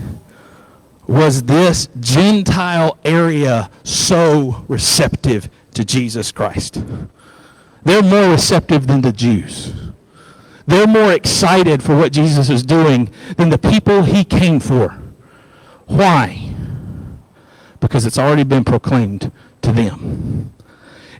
was this Gentile area so receptive to Jesus Christ? They're more receptive than the Jews. They're more excited for what Jesus is doing than the people he came for. Why? Because it's already been proclaimed to them.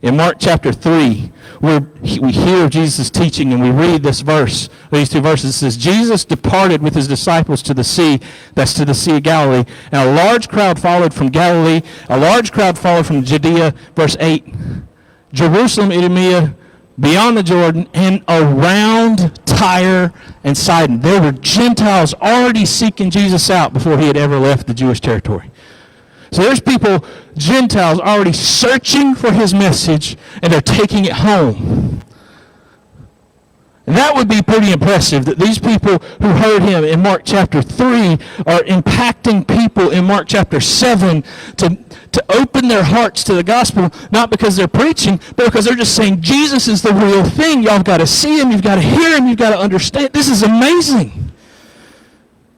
In Mark chapter 3, we hear of Jesus' teaching and we read this verse, these two verses. It says, Jesus departed with his disciples to the sea, that's to the Sea of Galilee, and a large crowd followed from Galilee, a large crowd followed from Judea, verse 8, Jerusalem, Idumea, beyond the Jordan, and around Tyre and Sidon. There were Gentiles already seeking Jesus out before he had ever left the Jewish territory. So there's people, Gentiles, already searching for his message, and they're taking it home. And that would be pretty impressive, that these people who heard him in Mark chapter 3 are impacting people in Mark chapter 7 to open their hearts to the gospel, not because they're preaching, but because they're just saying, Jesus is the real thing. Y'all got to see him. You've got to hear him. You've got to understand. This is amazing.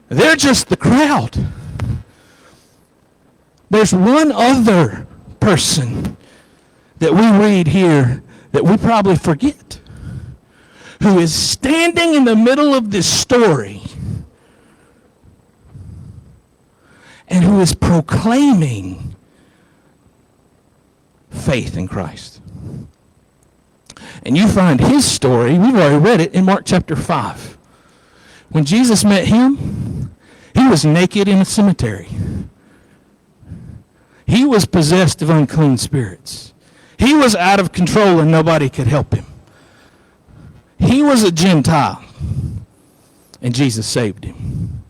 They're just the crowd. There's one other person that we read here that we probably forget, who is standing in the middle of this story and who is proclaiming faith in Christ. And you find his story, we've already read it in Mark chapter 5. When Jesus met him, he was naked in a cemetery. He was possessed of unclean spirits. He was out of control and nobody could help him. He was a Gentile, and Jesus saved him.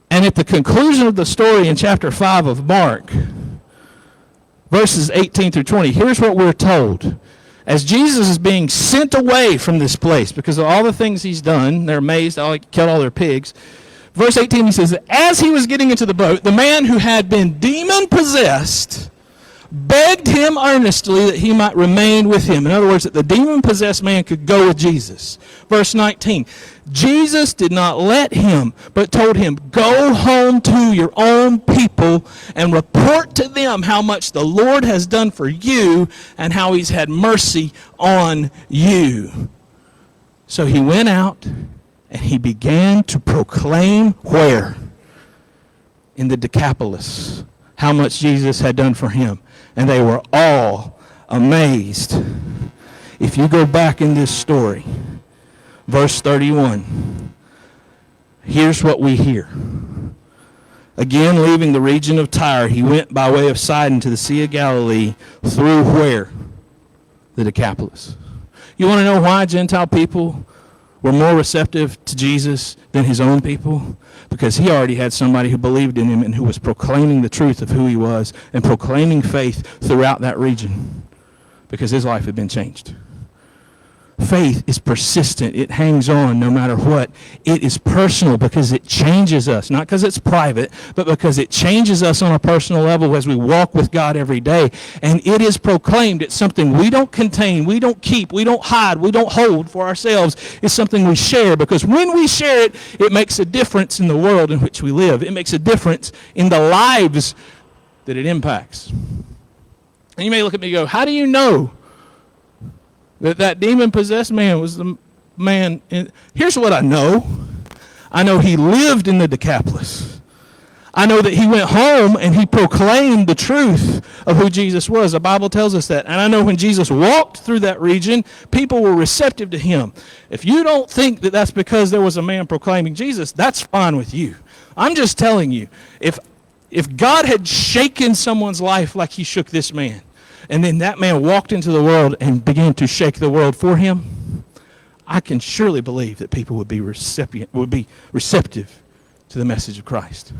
And at the conclusion of the story in chapter 5 of Mark, verses 18 through 20, here's what we're told. As Jesus is being sent away from this place because of all the things he's done, they're amazed, he killed all their pigs. Verse 18, he says, as he was getting into the boat, the man who had been demon-possessed begged him earnestly that he might remain with him. In other words, that the demon-possessed man could go with Jesus. Verse 19, Jesus did not let him, but told him, go home to your own people and report to them how much the Lord has done for you and how he's had mercy on you. So he went out and he began to proclaim where? In the Decapolis, how much Jesus had done for him. And they were all amazed. If you go back in this story, verse 31, here's what we hear. Again, leaving the region of Tyre, he went by way of Sidon to the Sea of Galilee through where? The Decapolis. You want to know why Gentile people were more receptive to Jesus than his own people? Because he already had somebody who believed in him and who was proclaiming the truth of who he was and proclaiming faith throughout that region because his life had been changed. Faith is persistent. It hangs on no matter what. It is personal because it changes us. Not because it's private, but because it changes us on a personal level as we walk with God every day. And it is proclaimed. It's something we don't contain, we don't keep, we don't hide, we don't hold for ourselves. It's something we share because when we share it, it makes a difference in the world in which we live. It makes a difference in the lives that it impacts. And you may look at me and go, how do you know that demon-possessed man was the man? Here's what I know. I know he lived in the Decapolis. I know that he went home and he proclaimed the truth of who Jesus was. The Bible tells us that. And I know when Jesus walked through that region, people were receptive to him. If you don't think that that's because there was a man proclaiming Jesus, that's fine with you. I'm just telling you, if God had shaken someone's life like he shook this man, and then that man walked into the world and began to shake the world for him, I can surely believe that people would be receptive to the message of Christ.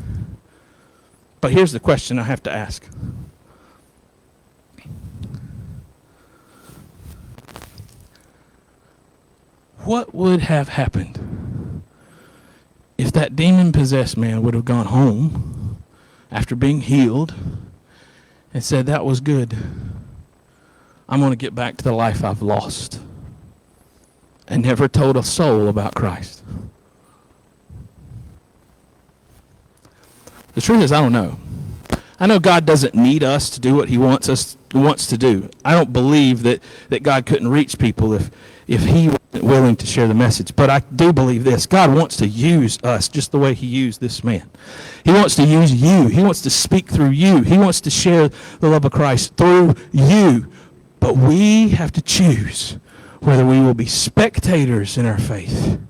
But here's the question I have to ask. What would have happened if that demon-possessed man would have gone home after being healed and said, that was good, I'm going to get back to the life I've lost, and never told a soul about Christ? The truth is, I don't know. I know God doesn't need us to do what he wants to do. I don't believe that God couldn't reach people if he wasn't willing to share the message. But I do believe this. God wants to use us just the way he used this man. He wants to use you. He wants to speak through you. He wants to share the love of Christ through you. But we have to choose whether we will be spectators in our faith,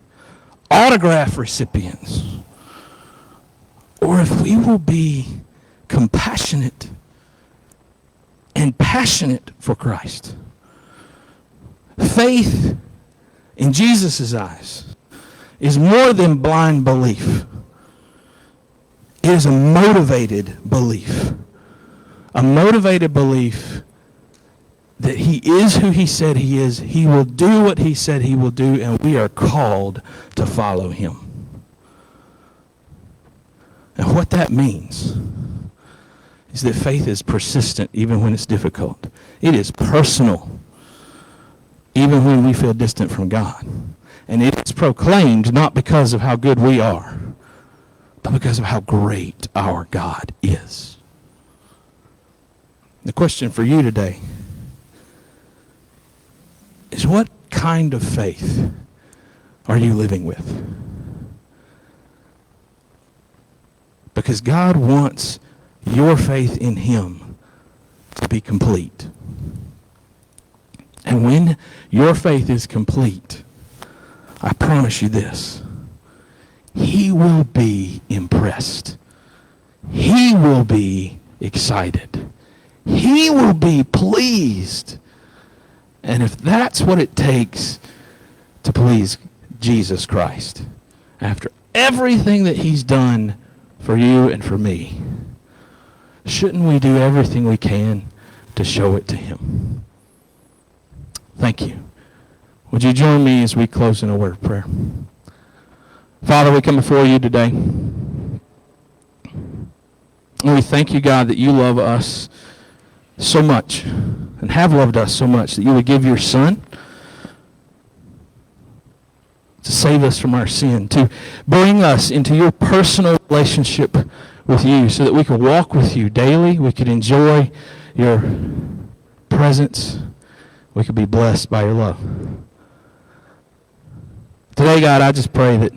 autograph recipients, or if we will be compassionate and passionate for Christ. Faith, in Jesus' eyes, is more than blind belief. It is a motivated belief. A motivated belief that he is who he said he is. He will do what he said he will do, and we are called to follow him. And what that means is that faith is persistent even when it's difficult. It is personal even when we feel distant from God. And it is proclaimed not because of how good we are, but because of how great our God is. The question for you today is, what kind of faith are you living with? Because God wants your faith in him to be complete. And when your faith is complete, I promise you this, he will be impressed. He will be excited. He will be pleased. And if that's what it takes to please Jesus Christ, after everything that he's done for you and for me, shouldn't we do everything we can to show it to him? Thank you. Would you join me as we close in a word of prayer? Father, we come before you today. And we thank you, God, that you love us so much and have loved us so much that you would give your Son to save us from our sin, to bring us into your personal relationship with you so that we could walk with you daily, we could enjoy your presence, we could be blessed by your love. Today, God, I just pray that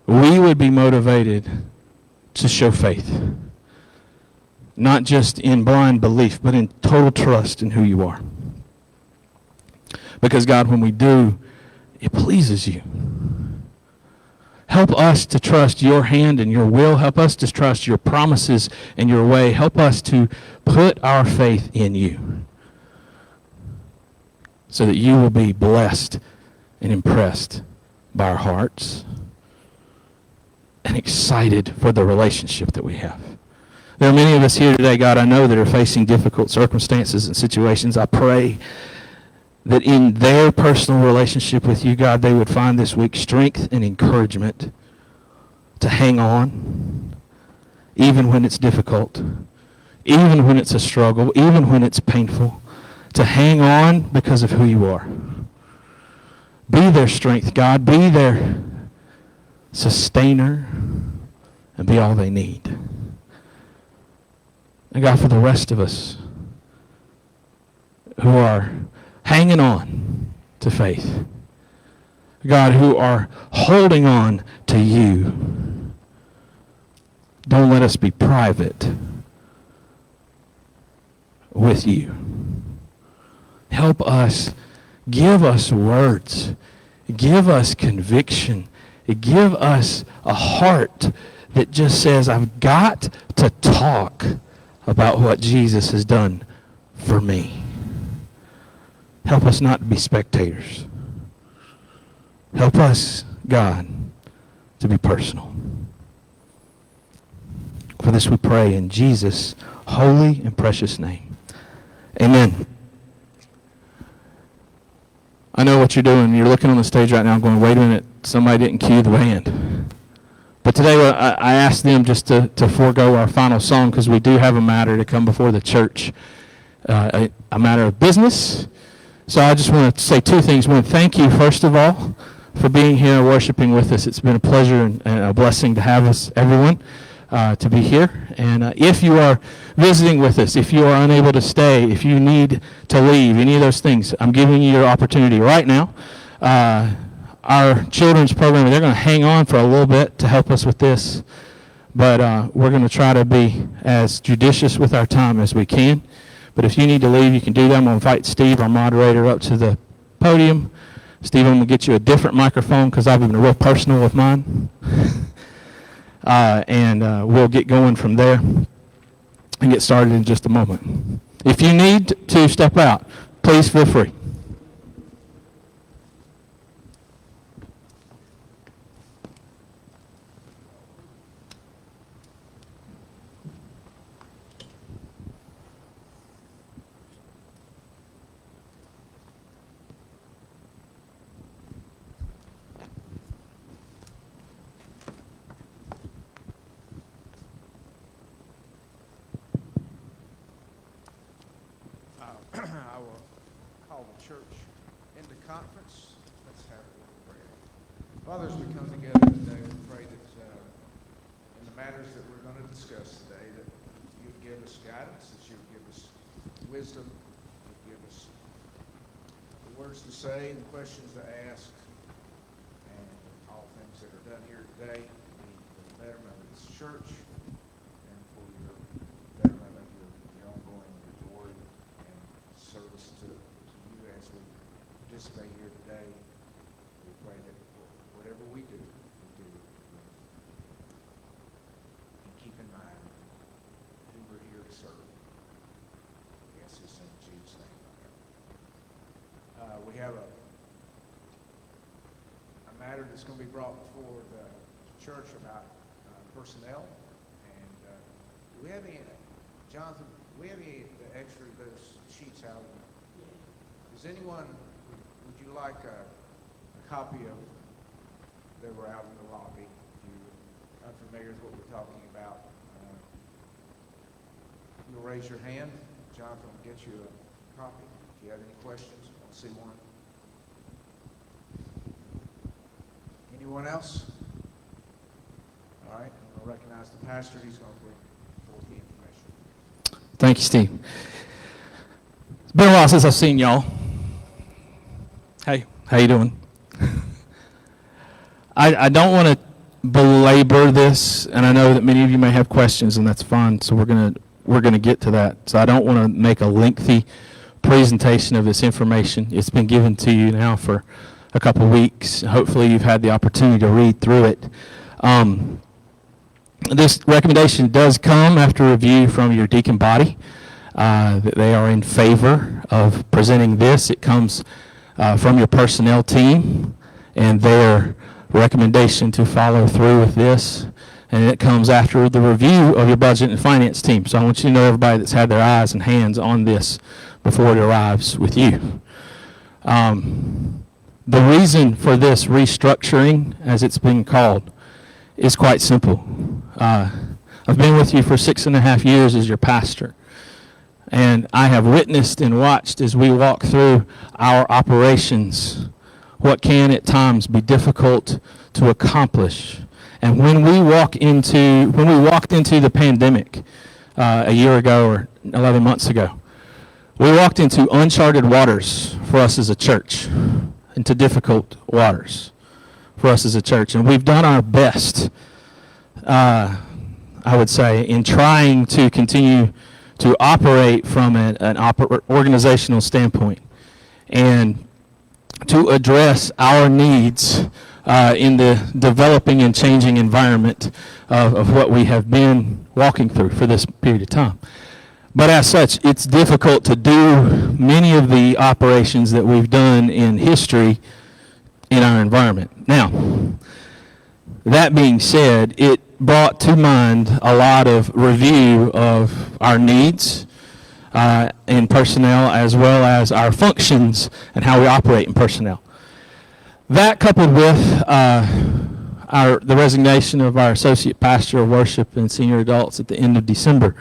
we would be motivated to show faith. Not just in blind belief, but in total trust in who you are. Because, God, when we do, it pleases you. Help us to trust your hand and your will. Help us to trust your promises and your way. Help us to put our faith in you so that you will be blessed and impressed by our hearts and excited for the relationship that we have. There are many of us here today, God, I know, that are facing difficult circumstances and situations. I pray that in their personal relationship with you, God, they would find this week strength and encouragement to hang on, even when it's difficult, even when it's a struggle, even when it's painful, to hang on because of who you are. Be their strength, God. Be their sustainer and be all they need. And God, for the rest of us who are hanging on to faith, God, who are holding on to you, don't let us be private with you. Help us, give us words, give us conviction, give us a heart that just says, I've got to talk about what Jesus has done for me. Help us not to be spectators. Help us, God, to be personal. For this we pray in Jesus' holy and precious name. Amen. I know what you're doing. You're looking on the stage right now going, wait a minute, somebody didn't cue the band. But today I asked them just to forego our final song because we do have a matter to come before the church, a matter of business. So I just want to say two things. One, thank you, first of all, for being here and worshiping with us. It's been a pleasure and a blessing to have us, everyone, to be here. And if you are visiting with us, if you are unable to stay, if you need to leave, any of those things, I'm giving you your opportunity right now. Our children's program, they're going to hang on for a little bit to help us with this. But we're going to try to be as judicious with our time as we can. But if you need to leave, you can do that. I'm going to invite Steve, our moderator, up to the podium. Steve, I'm going to get you a different microphone because I've been real personal with mine. And we'll get going from there and get started in just a moment. If you need to step out, please feel free. I will call the church into conference. Let's have a little prayer. Father, as we come together today, we pray that in the matters that we're going to discuss today, that you would give us guidance, that you would give us wisdom, you would give us the words to say and the questions to ask, and all things that are done here today for the betterment of this church and for your betterment of your ongoing glory service to you as we participate here today. We pray that whatever we do and keep in mind who we're here to serve. We ask this in Jesus' name. We have a matter that's going to be brought before the church about personnel. And do we have any, Jonathan, do we have any extra of those sheets out? Does anyone, would you like a copy of, they were out in the lobby, if you're unfamiliar with what we're talking about. you'll raise your hand. Jonathan will get you a copy. If you have any questions, I'll see one. Anyone else? All right, I'm going to recognize the pastor. He's going to bring forth the information. Thank you, Steve. It's been a while since I've seen y'all. Hey, how you doing? I don't want to belabor this, and I know that many of you may have questions, and that's fine. So we're gonna get to that. So I don't want to make a lengthy presentation of this information. It's been given to you now for a couple of weeks. Hopefully, you've had the opportunity to read through it. This recommendation does come after review from your deacon body. That they are in favor of presenting this. It comes from your personnel team and their recommendation to follow through with this, and it comes after the review of your budget and finance team. So I want you to know everybody that's had their eyes and hands on this before it arrives with you. The reason for this restructuring, as it's been called, is quite simple. I've been with you for 6.5 years as your pastor, and I have witnessed and watched as we walk through our operations what can at times be difficult to accomplish. And when we walked into the pandemic a year ago or 11 months ago, we walked into uncharted waters for us as a church, into difficult waters for us as a church. And we've done our best, I would say, in trying to continue to operate from an organizational standpoint and to address our needs in the developing and changing environment of what we have been walking through for this period of time. But as such, it's difficult to do many of the operations that we've done in history in our environment. Now, that being said, it brought to mind a lot of review of our needs in personnel, as well as our functions and how we operate in personnel. That, coupled with the resignation of our associate pastor of worship and senior adults at the end of December,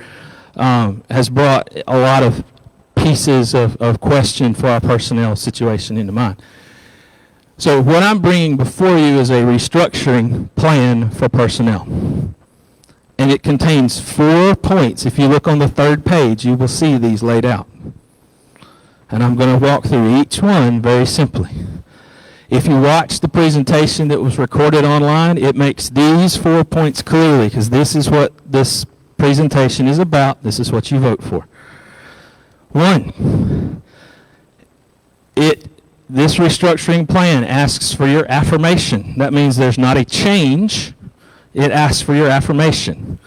has brought a lot of pieces of question for our personnel situation into mind. So what I'm bringing before you is a restructuring plan for personnel. And it contains 4 points. If you look on the 3rd page, you will see these laid out. And I'm going to walk through each one very simply. If you watch the presentation that was recorded online, it makes these 4 points clearly, because this is what this presentation is about. This is what you vote for. 1, this restructuring plan asks for your affirmation. That means there's not a change. It asks for your affirmation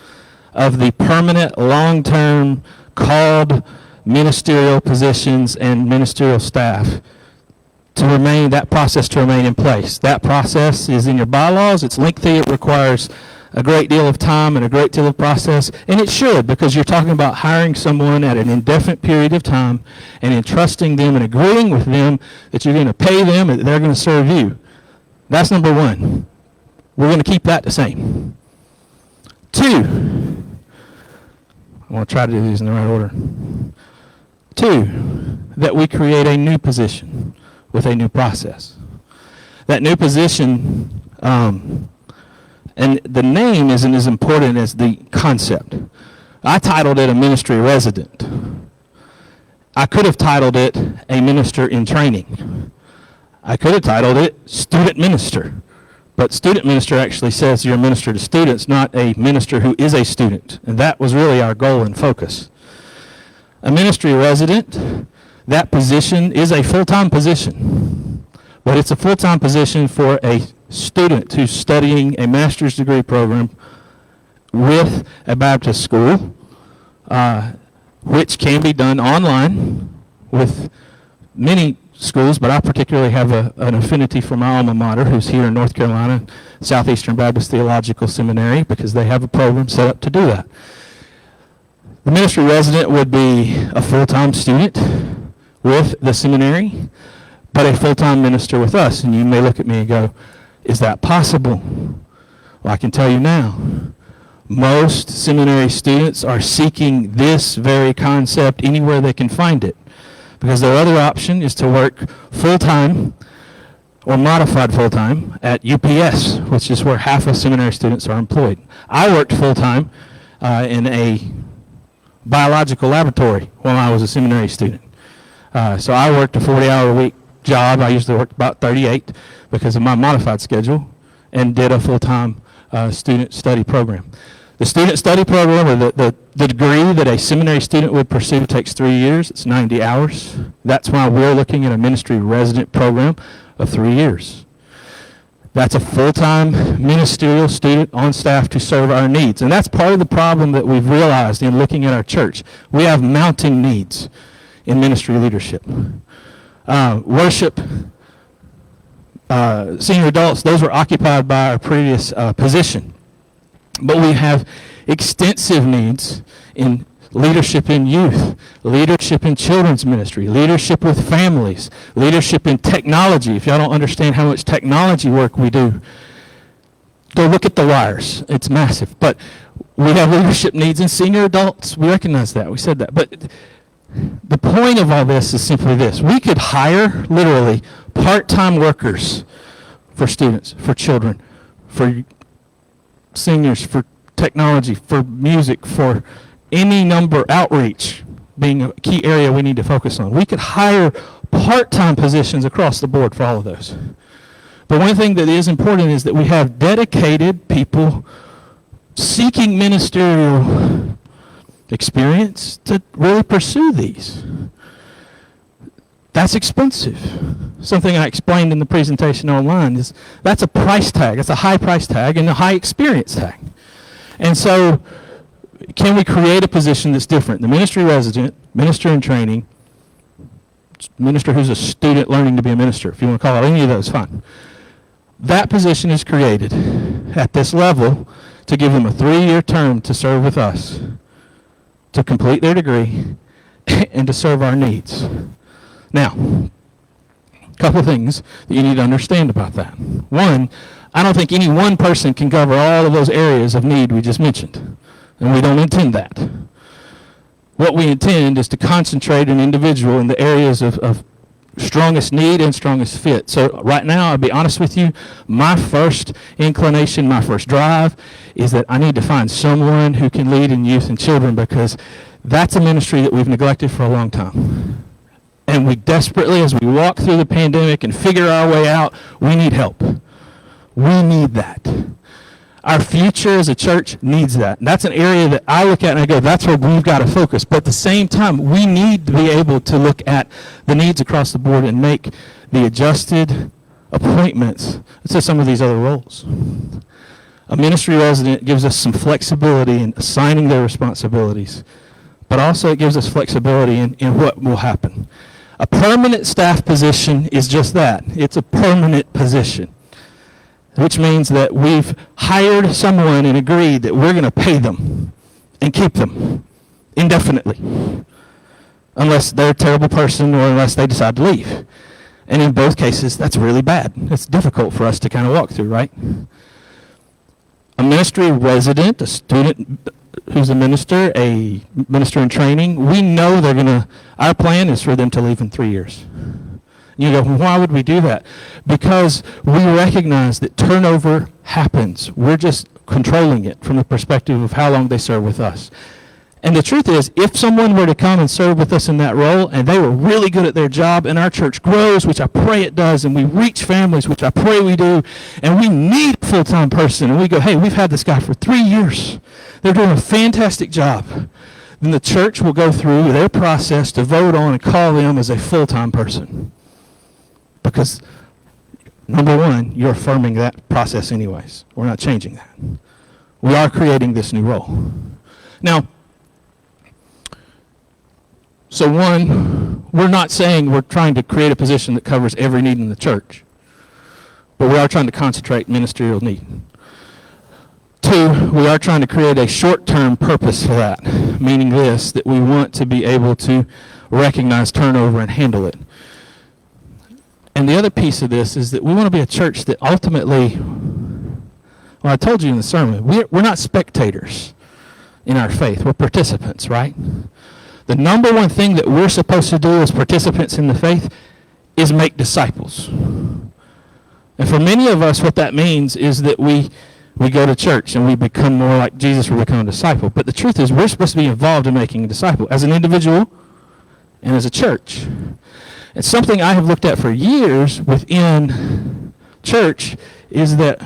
of the permanent, long-term, called ministerial positions and ministerial staff to remain, that process to remain in place. That process is in your bylaws. It's lengthy. It requires a great deal of time and a great deal of process, and it should, because you're talking about hiring someone at an indefinite period of time and entrusting them and agreeing with them that you're going to pay them and that they're going to serve you. That's number 1. We're going to keep that the same. 2, I want to try to do these in the right order. 2, that we create a new position with a new process. That new position, and the name isn't as important as the concept. I titled it a ministry resident. I could have titled it a minister in training. I could have titled it student minister. But student minister actually says you're a minister to students, not a minister who is a student. And that was really our goal and focus. A ministry resident, that position is a full-time position. But it's a full-time position for a student who's studying a master's degree program with a Baptist school, which can be done online with many schools, but I particularly have an affinity for my alma mater, who's here in North Carolina, Southeastern Baptist Theological Seminary, because they have a program set up to do that. The ministry resident would be a full-time student with the seminary, but a full-time minister with us. And you may look at me and go, is that possible? Well, I can tell you now, Most seminary students are seeking this very concept anywhere they can find it, because their other option is to work full-time or modified full-time at UPS, which is where half of seminary students are employed. I worked full-time in a biological laboratory while I was a seminary student. So I worked a 40-hour-a-week job. I usually worked about 38 because of my modified schedule, and did a full-time student study program. The student study program, or the degree that a seminary student would pursue, takes 3 years. It's 90 hours. That's why we're looking at a ministry resident program of 3 years. That's a full-time ministerial student on staff to serve our needs. And that's part of the problem that we've realized in looking at our church. We have mounting needs in ministry leadership. Worship, senior adults, those were occupied by our previous position. But we have extensive needs in leadership in youth, leadership in children's ministry, leadership with families, leadership in technology. If y'all don't understand how much technology work we do, go look at the wires. It's massive. But we have leadership needs in senior adults. We recognize that. We said that. But the point of all this is simply this. We could hire, literally, part-time workers for students, for children, for seniors, for technology, for music, for any number, outreach being a key area we need to focus on. We could hire part-time positions across the board for all of those. But one thing that is important is that we have dedicated people seeking ministerial experience to really pursue these. That's expensive. Something I explained in the presentation online is that's a price tag. It's a high price tag and a high experience tag. And so can we create a position that's different? The ministry resident, minister in training, minister who's a student learning to be a minister, if you want to call it any of those, fine. That position is created at this level to give them a 3-year term to serve with us, to complete their degree, and to serve our needs. Now, a couple of things that you need to understand about that. One, I don't think any one person can cover all of those areas of need we just mentioned, and we don't intend that. What we intend is to concentrate an individual in the areas of strongest need and strongest fit. So right now, I'll be honest with you, my first inclination, my first drive is that I need to find someone who can lead in youth and children, because that's a ministry that we've neglected for a long time. And we desperately, as we walk through the pandemic and figure our way out, we need help. We need that. Our future as a church needs that. And that's an area that I look at and I go, that's where we've got to focus. But at the same time, we need to be able to look at the needs across the board and make the adjusted appointments to some of these other roles. A ministry resident gives us some flexibility in assigning their responsibilities, but also it gives us flexibility in what will happen. A permanent staff position is just that. It's a permanent position, which means that we've hired someone and agreed that we're going to pay them and keep them indefinitely, unless they're a terrible person or unless they decide to leave. And in both cases, that's really bad. It's difficult for us to kind of walk through, right? A ministry resident, a student who's a minister in training, we know they're going to, our plan is for them to leave in 3 years. You go, well, why would we do that? Because we recognize that turnover happens. We're just controlling it from the perspective of how long they serve with us. And the truth is, if someone were to come and serve with us in that role, and they were really good at their job, and our church grows, which I pray it does, and we reach families, which I pray we do, and we need a full-time person, and we go, hey, we've had this guy for 3 years. They're doing a fantastic job. Then the church will go through their process to vote on and call them as a full-time person. Because, number one, you're affirming that process anyways. We're not changing that. We are creating this new role. Now, so one, we're not saying we're trying to create a position that covers every need in the church, but we are trying to concentrate ministerial need. Two, we are trying to create a short-term purpose for that, meaning this, that we want to be able to recognize turnover and handle it. And the other piece of this is that we want to be a church that ultimately Well, I told you in the sermon, we're not spectators in our faith. We're participants, right? The number one thing that we're supposed to do as participants in the faith is make disciples. And for many of us, what that means is that we go to church and we become more like Jesus, we become a disciple. But the truth is we're supposed to be involved in making a disciple as an individual and as a church. And something I have looked at for years within church is that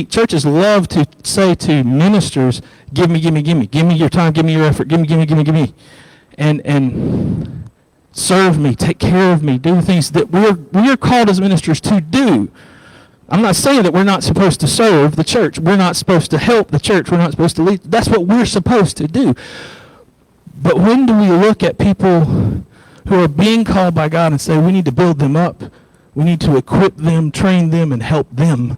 churches love to say to ministers, give me your time, give me your effort, give me, and serve me, take care of me, do things that we're called as ministers to do. I'm not saying that we're not supposed to serve the church. We're not supposed to help the church. We're not supposed to lead. That's what we're supposed to do. But when do we look at people who are being called by God and say, we need to build them up, we need to equip them, train them, and help them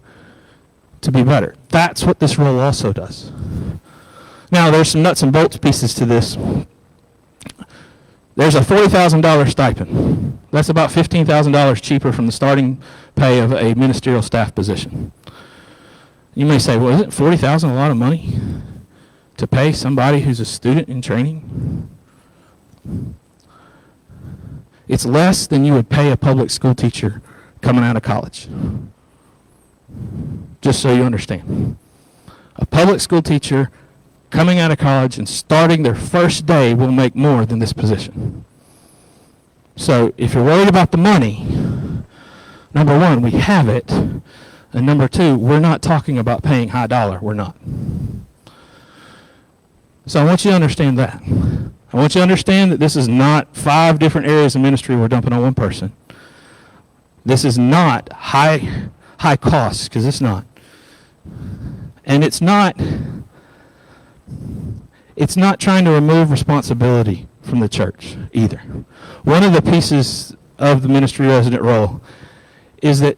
to be better? That's what this role also does. Now, there's some nuts and bolts pieces to this. There's a $40,000 stipend. That's about $15,000 cheaper from the starting pay of a ministerial staff position. You may say, well, isn't $40,000 a lot of money to pay somebody who's a student in training? It's less than you would pay a public school teacher coming out of college. Just so you understand. A public school teacher coming out of college and starting their first day will make more than this position. So if you're worried about the money, number one, we have it. And number two, we're not talking about paying high dollar. We're not. So I want you to understand that. I want you to understand that this is not 5 different areas of ministry we're dumping on one person. This is not high cost, because it's not. And it's not trying to remove responsibility from the church either. One of the pieces of the ministry resident role is that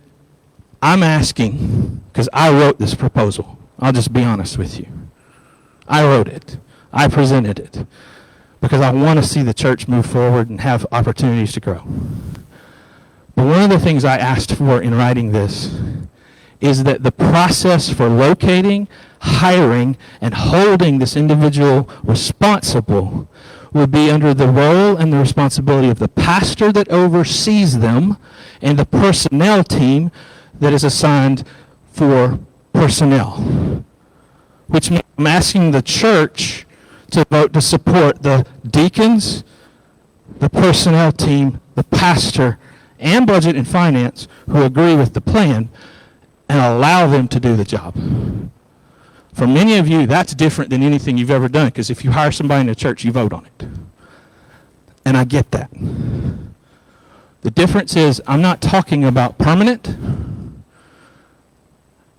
I'm asking, because I wrote this proposal. I'll just be honest with you. I wrote it. I presented it. Because I want to see the church move forward and have opportunities to grow. But one of the things I asked for in writing this is that the process for locating, hiring, and holding this individual responsible would be under the role and the responsibility of the pastor that oversees them and the personnel team that is assigned for personnel. Which means I'm asking the church to vote to support the deacons, the personnel team, the pastor, and budget and finance who agree with the plan and allow them to do the job. For many of you, that's different than anything you've ever done, because if you hire somebody in the church, you vote on it. And I get that. The difference is I'm not talking about permanent,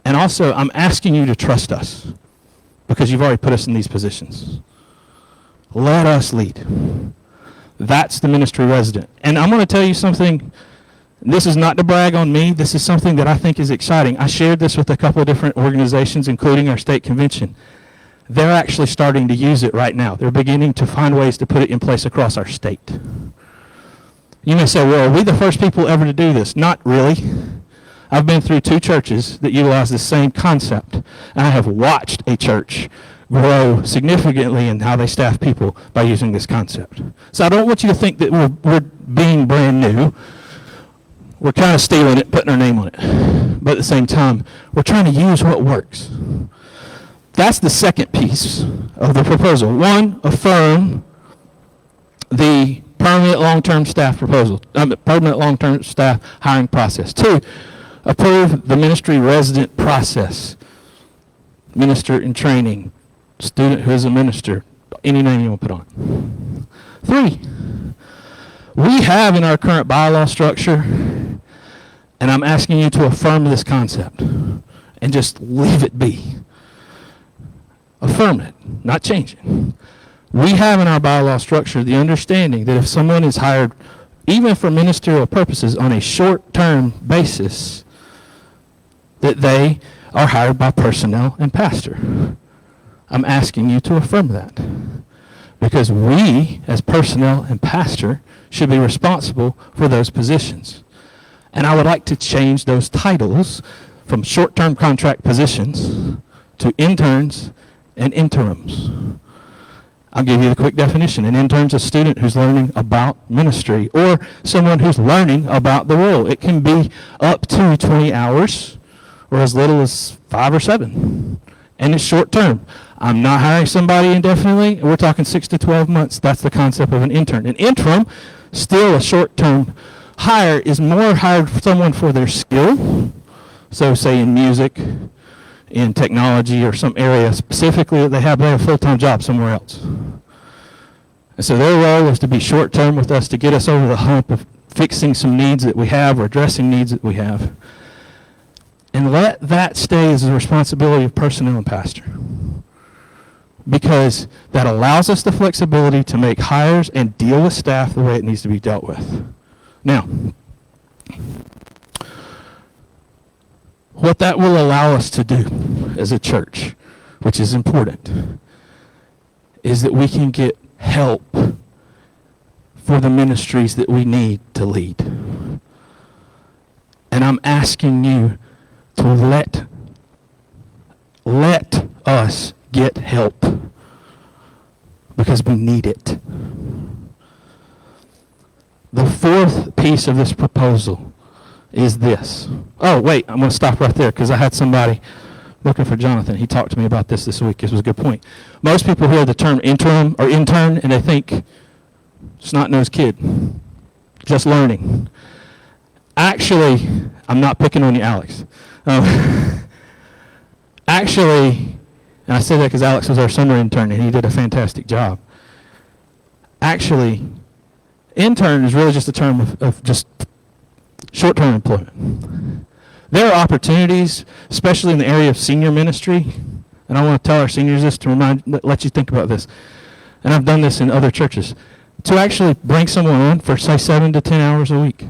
and also I'm asking you to trust us because you've already put us in these positions. Let us lead. That's the ministry resident. And I'm going to tell you something. This is not to brag on me. This is something that I think is exciting. I shared this with a couple of different organizations, including our state convention. They're actually starting to use it right now. They're beginning to find ways to put it in place across our state. You may say, well, are we the first people ever to do this? Not really. I've been through 2 churches that utilize the same concept. And I have watched a church grow significantly in how they staff people by using this concept. So I don't want you to think that we're being brand new. We're kind of stealing it, putting our name on it. But at the same time, we're trying to use what works. That's the second piece of the proposal. 1, affirm the permanent long-term staff proposal, permanent long-term staff hiring process. 2, approve the ministry resident process. Minister in training, student who is a minister, any name you want to put on it. 3, we have in our current bylaw structure, and I'm asking you to affirm this concept and just leave it be. Affirm it, not change it. We have in our bylaw structure the understanding that if someone is hired, even for ministerial purposes, on a short-term basis, that they are hired by personnel and pastor. I'm asking you to affirm that. Because we, as personnel and pastor, should be responsible for those positions. And I would like to change those titles from short-term contract positions to interns and interims. I'll give you the quick definition. An intern is a student who's learning about ministry or someone who's learning about the role. It can be up to 20 hours or as little as 5 or 7. And it's short term. I'm not hiring somebody indefinitely. We're talking 6 to 12 months. That's the concept of an intern. An interim, still a short term hire, is more hired for someone for their skill. So say in music, in technology, or some area specifically that they have a full-time job somewhere else. And so their role is to be short-term with us to get us over the hump of fixing some needs that we have or addressing needs that we have. And let that stay as a responsibility of personnel and pastor. Because that allows us the flexibility to make hires and deal with staff the way it needs to be dealt with. Now, what that will allow us to do as a church, which is important, is that we can get help for the ministries that we need to lead. And I'm asking you to let us get help because we need it. The fourth piece of this proposal is this. Oh, wait, I'm going to stop right there because I had somebody looking for Jonathan. He talked to me about this week. This was a good point. Most people hear the term interim or intern and they think snot-nosed kid, just learning. Actually, I'm not picking on you, Alex. Actually, and I say that because Alex was our summer intern and he did a fantastic job. Actually, intern is really just a term of just short-term employment. There are opportunities, especially in the area of senior ministry, and I want to tell our seniors this to let you think about this, and I've done this in other churches, to actually bring someone on for, say, 7 to 10 hours a week.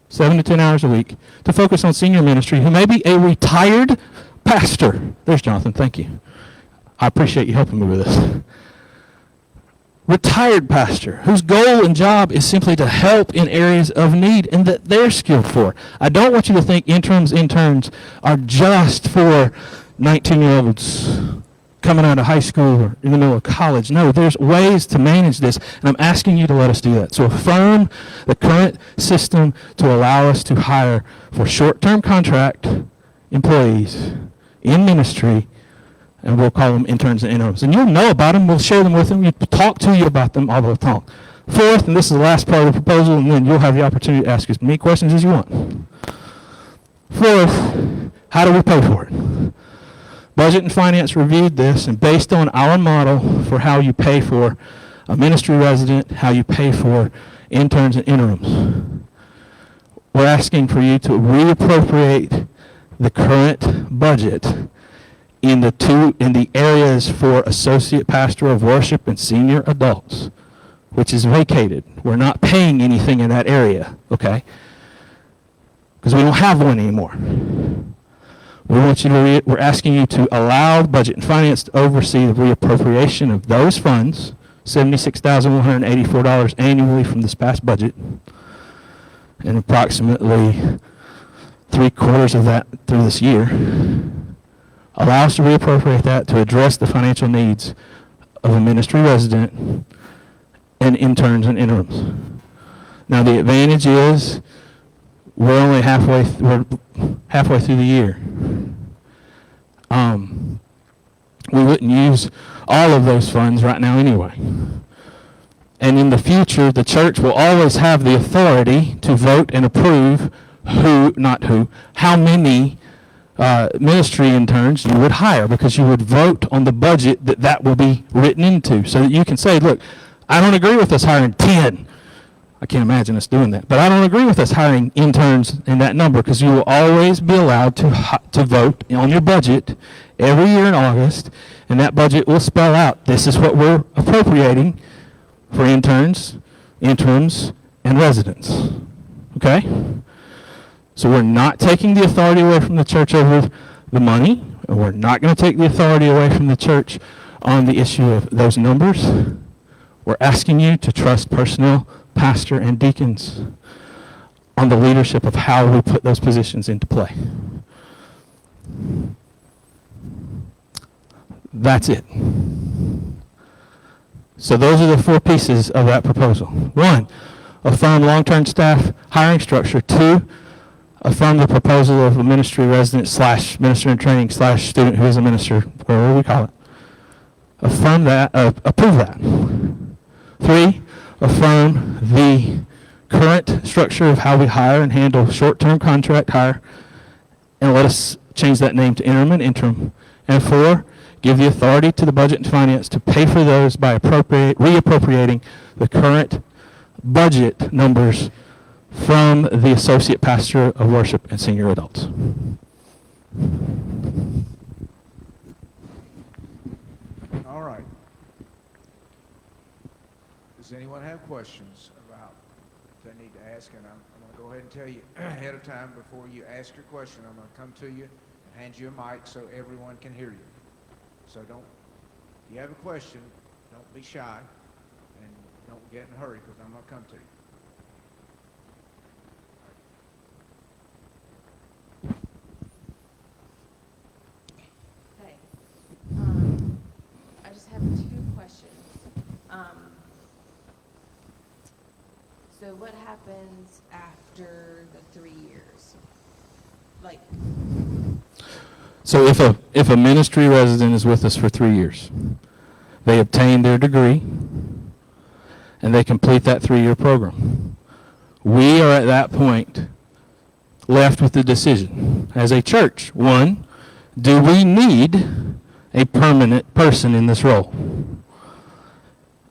7 to 10 hours a week to focus on senior ministry who may be a retired pastor. There's Jonathan, thank you. I appreciate you helping me with this. Retired pastor whose goal and job is simply to help in areas of need and that they're skilled for. I don't want you to think interns are just for 19-year-olds coming out of high school or in the middle of college. No, there's ways to manage this, and I'm asking you to let us do that. So affirm the current system to allow us to hire for short-term contract employees in ministry, and we'll call them interns and interims. And you'll know about them. We'll share them with them. We'll talk to you about them all the time. Fourth, and this is the last part of the proposal, and then you'll have the opportunity to ask as many questions as you want. Fourth, how do we pay for it? Budget and Finance reviewed this, and based on our model for how you pay for a ministry resident, how you pay for interns and interims, we're asking for you to reappropriate the current budget in the areas for associate pastor of worship and senior adults, which is vacated. We're not paying anything in that area, okay? Because we don't have one anymore. We're asking you to allow Budget and Finance to oversee the reappropriation of those funds, $76,184 annually from this past budget, and approximately 3/4 of that through this year. Allow us to reappropriate that to address the financial needs of a ministry resident and interns and interims. Now the advantage is we're only halfway through the year. We wouldn't use all of those funds right now anyway. And in the future, the church will always have the authority to vote and approve how many ministry interns you would hire, because you would vote on the budget that will be written into, so that you can say, look, I don't agree with us hiring 10. I can't imagine us doing that, but I don't agree with us hiring interns in that number, because you will always be allowed to vote on your budget every year in August, and that budget will spell out, this is what we're appropriating for interns, interims, and residents. Okay? So we're not taking the authority away from the church over the money, and we're not going to take the authority away from the church on the issue of those numbers. We're asking you to trust personnel, pastor, and deacons on the leadership of how we put those positions into play. That's it. So those are the 4 pieces of that proposal. 1, affirm long-term staff hiring structure. 2, affirm the proposal of a ministry resident / minister in training / student who is a minister, whatever we call it. Affirm that, approve that. 3, affirm the current structure of how we hire and handle short-term contract hire, and let us change that name to interim and interim. And 4, give the authority to the budget and finance to pay for those by reappropriating the current budget numbers from the associate pastor of worship and senior adults. All right. Does anyone have questions about they need to ask? And I'm going to go ahead and tell you ahead of time before you ask your question. I'm going to come to you and hand you a mic so everyone can hear you. So if you have a question, don't be shy and don't get in a hurry because I'm going to come to you. Hey, I just have 2 questions. So what happens after the 3 years? Like, So if a ministry resident is with us for 3 years, they obtain their degree, and they complete that 3-year program, we are at that point left with the decision as a church. 1, do we need a permanent person in this role?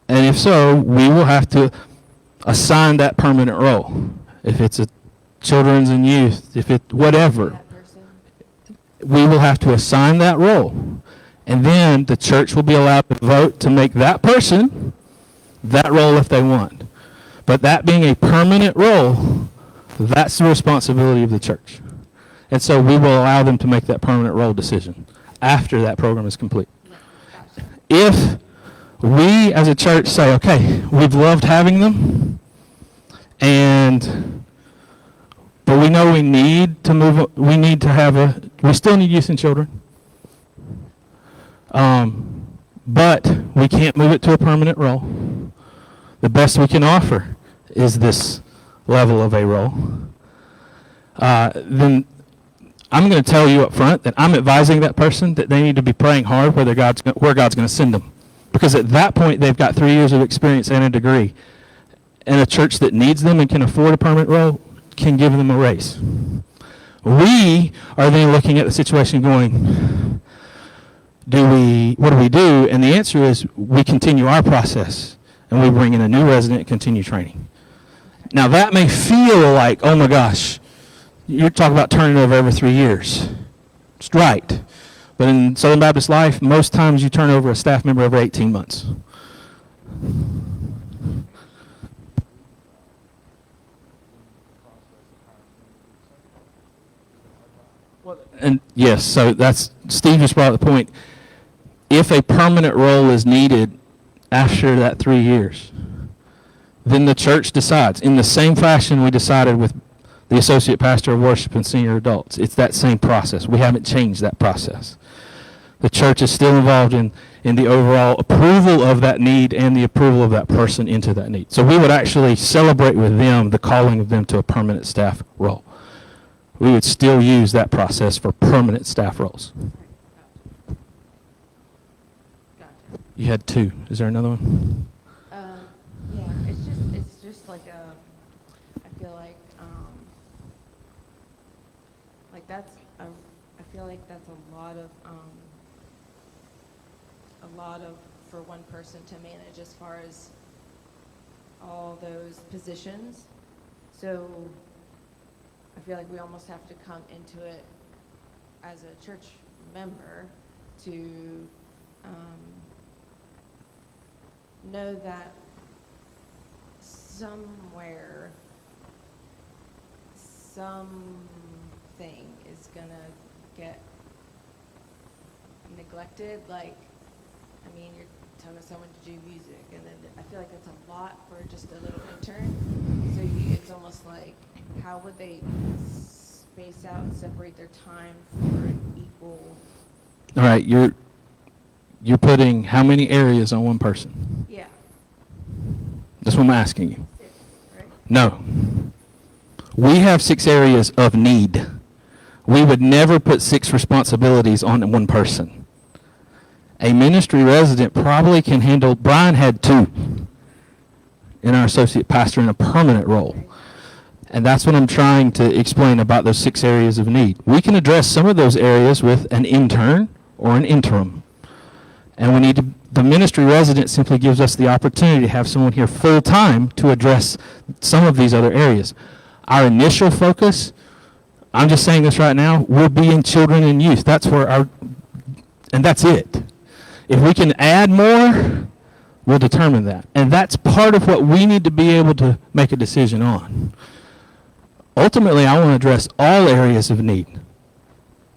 And if so, we will have to assign that permanent role. If it's a children's and youth, if it whatever, that person? we will have to assign that role. And then the church will be allowed to vote to make that person that role if they want. But that being a permanent role, that's the responsibility of the church. And so we will allow them to make that permanent role decision after that program is complete. Gotcha. If we as a church say, okay, we've loved having them, but we know we need to move, we still need youth and children, but we can't move it to a permanent role. The best we can offer is this level of a role. Then I'm going to tell you up front that I'm advising that person that they need to be praying hard where God's going to send them. Because at that point, they've got 3 years of experience and a degree. And a church that needs them and can afford a permanent role can give them a raise. We are then looking at the situation going, what do we do? And the answer is we continue our process and we bring in a new resident and continue training. Now that may feel like, oh my gosh, you're talking about turning over every 3 years. It's right. But in Southern Baptist life, most times you turn over a staff member every 18 months. And yes, so Steve just brought up the point. If a permanent role is needed after that 3 years, then the church decides. In the same fashion we decided with the associate pastor of worship and senior adults. It's that same process. We haven't changed that process. The church is still involved in the overall approval of that need and the approval of that person into that need. So we would actually celebrate with them the calling of them to a permanent staff role. We would still use that process for permanent staff roles. Gotcha. You had 2. Is there another one? Yeah, it's just like I feel like I feel like that's a lot of for one person to manage as far as all those positions. So I feel like we almost have to come into it as a church member to know that somewhere something is gonna get neglected. Like, I mean, you're telling someone to do music, and then I feel like that's a lot for just a little intern. So it's almost like, how would they space out and separate their time for equal, All right, you're putting how many areas on one person? yeah, That's what I'm asking you. 6, right? No. We have 6 areas of need. We would never put 6 responsibilities on one person. A ministry resident probably can handle, Brian had 2 in our associate pastor in a permanent role. And that's what I'm trying to explain about those 6 areas of need. We can address some of those areas with an intern or an interim. And we need to, the ministry resident simply gives us the opportunity to have someone here full time to address some of these other areas. Our initial focus, I'm just saying this right now, will be in children and youth. That's where and that's it. If we can add more, we'll determine that. And that's part of what we need to be able to make a decision on. Ultimately, I want to address all areas of need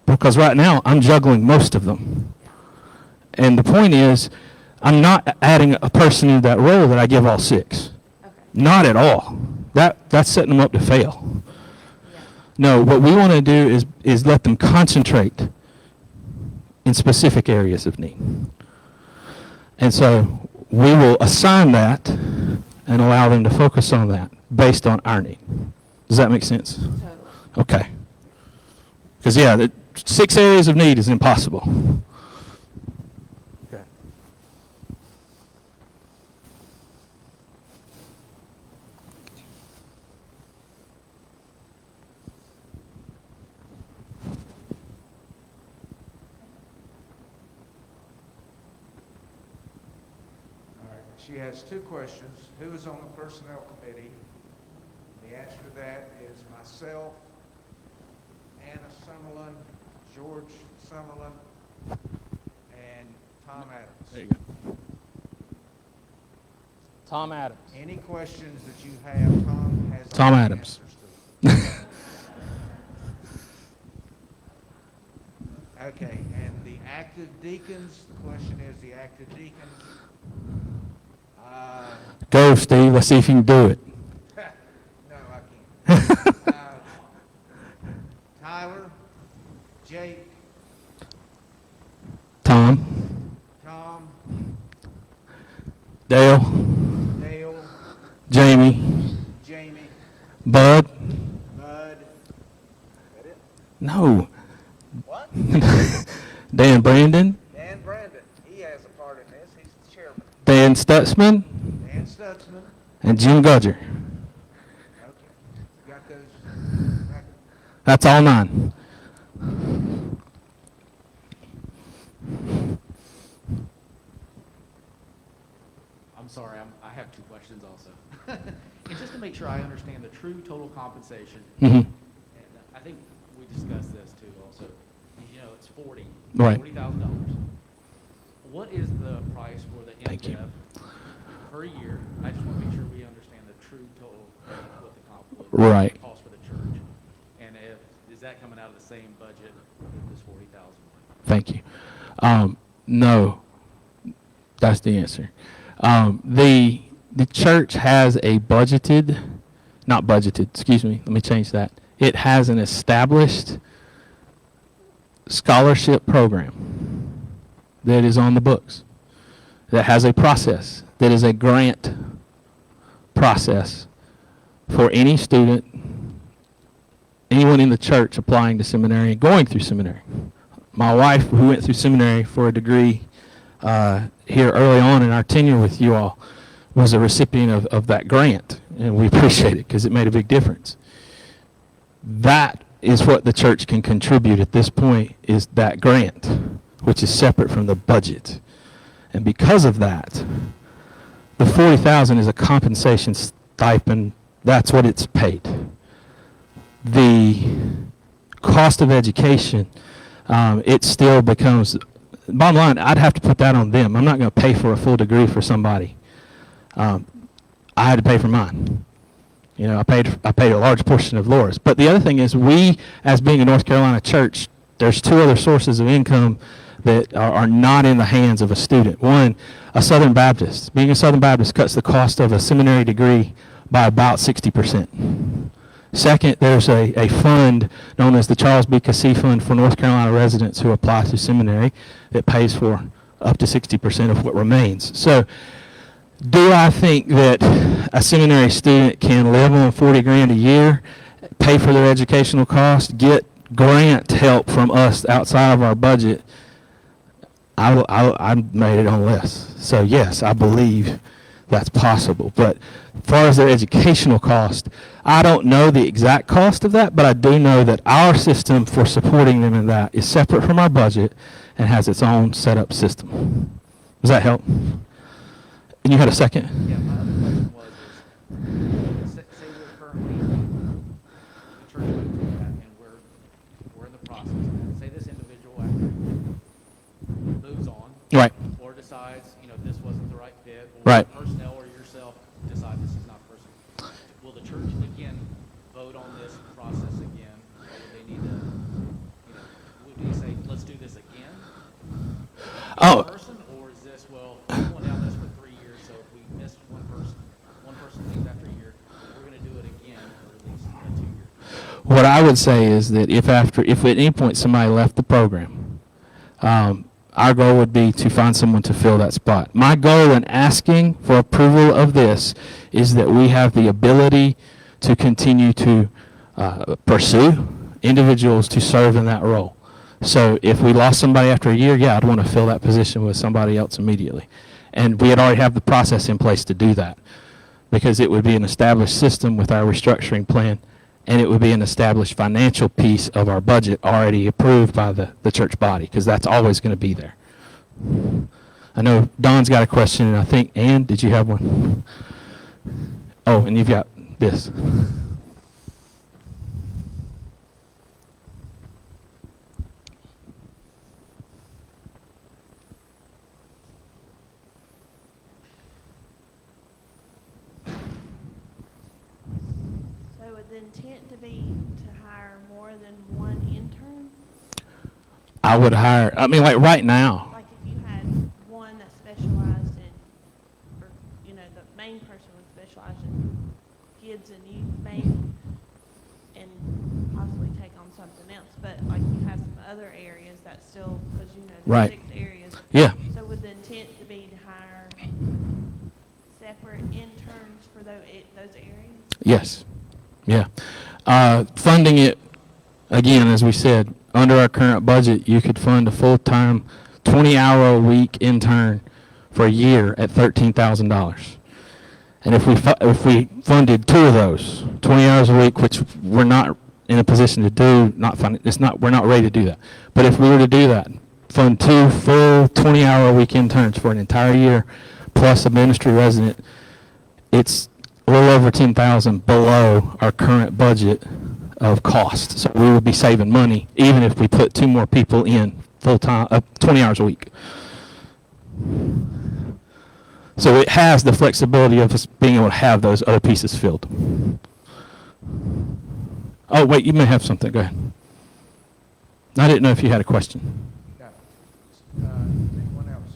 because right now I'm juggling most of them. And the point is, I'm not adding a person in that role that I give all 6. Okay. Not at all. That's setting them up to fail. Yeah. No, what we want to do is let them concentrate in specific areas of need. And so we will assign that and allow them to focus on that based on our need. Does that make sense? Totally. Okay. Because, yeah, the 6 areas of need is impossible. Okay. All right, she has 2 questions. Who is on the personnel committee? The answer to that is myself, Anna Summerlin, George Summerlin, and Tom Adams. There you go. Tom Adams. Any questions that you have, Tom has all Tom the Adams. answers to. Okay, and the active deacons, the question is the active deacons. Go, Steve. Let's see if you can do it. No, I can't. Tyler, Jake, Tom, Tom, Dale, Dale, Jamie, Jamie, Bud. Bud. That it? No. What? Dan Brandon, Dan Brandon. He has a part in this. He's the chairman. Dan Stutzman, Dan Stutzman. and Jim Gudger. Okay. You got those? Right. That's all 9. I'm sorry, I have 2 questions also. And just to make sure I understand the true total compensation, Mm-hmm. and I think we discussed this too also, you know, it's Right. $40,000. What is the price for the Thank you. MDEV per year? I just want to make sure we understand the true total, what the comp would Right. cost for the church. And is that coming out of the same budget with this $40,000? Thank you. No, that's the answer. The church has a not budgeted, excuse me, let me change that. It has an established scholarship program that is on the books, that has a process, that is a grant process for any student, anyone in the church applying to seminary and going through seminary. My wife, who went through seminary for a degree here early on in our tenure with you all, was a recipient of that grant, and we appreciate it because it made a big difference. That is what the church can contribute at this point, is that grant, which is separate from the budget. And because of that, the $40,000 is a compensation stipend. That's what it's paid. The cost of education, it still becomes, bottom line, I'd have to put that on them. I'm not going to pay for a full degree for somebody. I had to pay for mine. You know, I paid a large portion of Laura's. But the other thing is, we, as being a North Carolina church, there's 2 other sources of income that are not in the hands of a student. One, a Southern Baptist. Being a Southern Baptist cuts the cost of a seminary degree by about 60%. Second, there's a fund known as the Charles B. Cassie Fund for North Carolina residents who apply to seminary that pays for up to 60% of what remains. So do I think that a seminary student can live on 40 grand a year, pay for their educational costs, get grant help from us outside of our budget? I made it on less. So yes, I believe that's possible. But as far as their educational cost, I don't know the exact cost of that, but I do know that our system for supporting them in that is separate from our budget and has its own setup system. Does that help? And you had a second? Yeah, my other question was, say we're currently, the church went through that, and we're in the process of that. Say this individual after moves on. Right. Or decides, this wasn't the right fit. Or Right. personnel or yourself decide this is not the person. Will the church, again, vote on this process again? Or would they need to, would you say, let's do this again? Oh. Person, or is this, well, we're going down this for 3 years, so if we missed one person leaves after a year, we're going to do it again for at least 2 years? What I would say is that if at any point somebody left the program, our goal would be to find someone to fill that spot. My goal in asking for approval of this is that we have the ability to continue to pursue individuals to serve in that role. So if we lost somebody after a year, yeah, I'd want to fill that position with somebody else immediately. And we'd already have the process in place to do that, because it would be an established system with our restructuring plan, and it would be an established financial piece of our budget already approved by the church body, because that's always going to be there. I know Don's got a question, and I think, Ann, did you have one? Oh, and you've got this. So would the intent to be to hire more than one intern? I would hire, like right now. Like if you had one that specialized in, or, the main person would specialize in kids and youth maybe, and possibly take on something else. But like you have some other areas that still, because there's Right. 6 areas. Yeah. So would the intent to be to hire separate interns for those areas? Yes. Yeah. Funding it, again, as we said, under our current budget, you could fund a full-time, 20-hour-a-week intern for a year at $13,000. And if we funded 2 of those, 20 hours a week, which we're not in a position to do, we're not ready to do that. But if we were to do that, fund 2 full 20-hour-a-week interns for an entire year, plus a ministry resident, it's a little over $10,000 below our current budget of cost. So we would be saving money even if we put 2 more people in full-time, 20 hours a week. So it has the flexibility of us being able to have those other pieces filled. Oh, wait, you may have something. Go ahead. I didn't know if you had a question. No. Anyone else?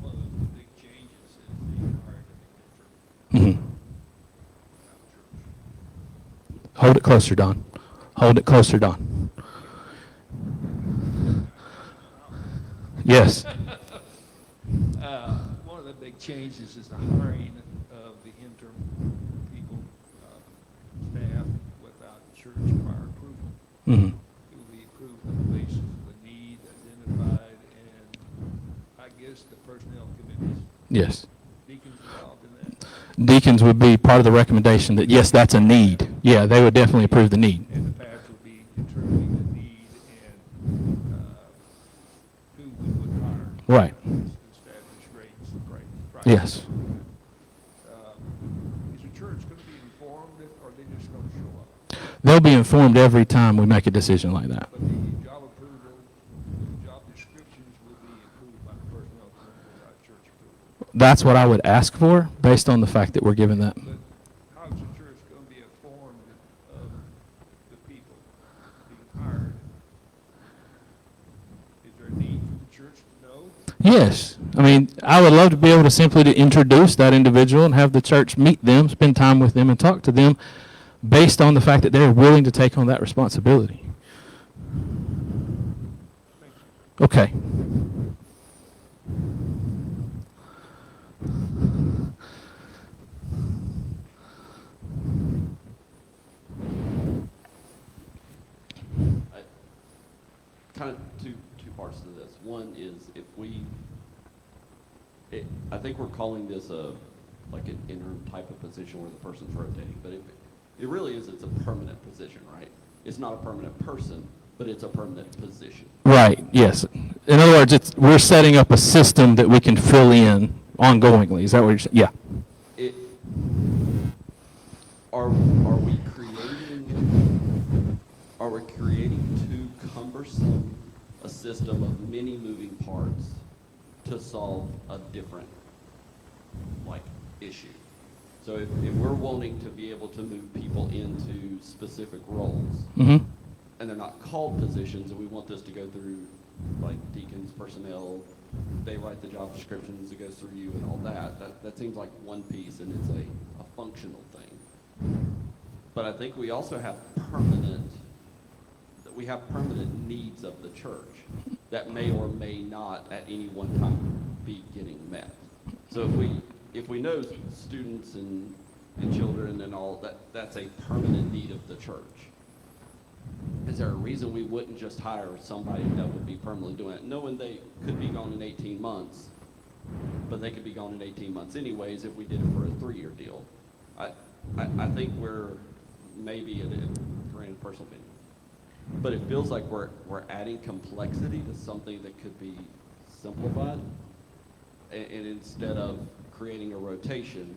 One of the big changes is the hiring of the Mm-hmm. Hold it closer, Don. Hold it closer, Don. Yes. One of the big changes is the hiring of the interim people, staff, without church prior approval. Mm-hmm. It will be approved on the basis of the need identified and, I guess, the personnel committees. Yes. Deacons involved in that. Deacons would be part of the recommendation that, yes, that's a need. Yeah, they would definitely approve the need. And the path would be determining the need and who we would hire. Right. Establish rates, prices. Yes. Is the church going to be informed, or are they just going to show up? They'll be informed every time we make a decision like that. But the job approval, the job descriptions will be approved by the personnel committee without church approval. That's what I would ask for, based on the fact that we're given that. But how is the church going to be informed of the people being hired? Is there a need for the church to know Yes. I mean, I would love to be able to simply to introduce that individual and have the church meet them, spend time with them, and talk to them based on the fact that they're willing to take on that responsibility. Okay. Kind of two parts to this. One is if I think we're calling this like an interim type of position where the person's rotating, but it really is, it's a permanent position, right? It's not a permanent person, but it's a permanent position. Right, yes. In other words, we're setting up a system that we can fill in ongoingly. Is that what you're saying? Yeah. Are we creating too cumbersome a system of many moving parts to solve a different issue? So if we're wanting to be able to move people into specific roles, Mm-hmm. and they're not called positions, and we want this to go through deacons, personnel, they write the job descriptions, it goes through you and all that seems like one piece, and it's a functional thing. But I think we also have permanent needs of the church that may or may not at any one time be getting met. So if we know students and children and all that's a permanent need of the church, is there a reason we wouldn't just hire somebody that would be permanently doing it, knowing they could be gone in 18 months, but they could be gone in 18 months anyways if we did it for a 3-year deal? I think we're maybe, granted personal opinion, but it feels like we're adding complexity to something that could be simplified, and instead of creating a rotation,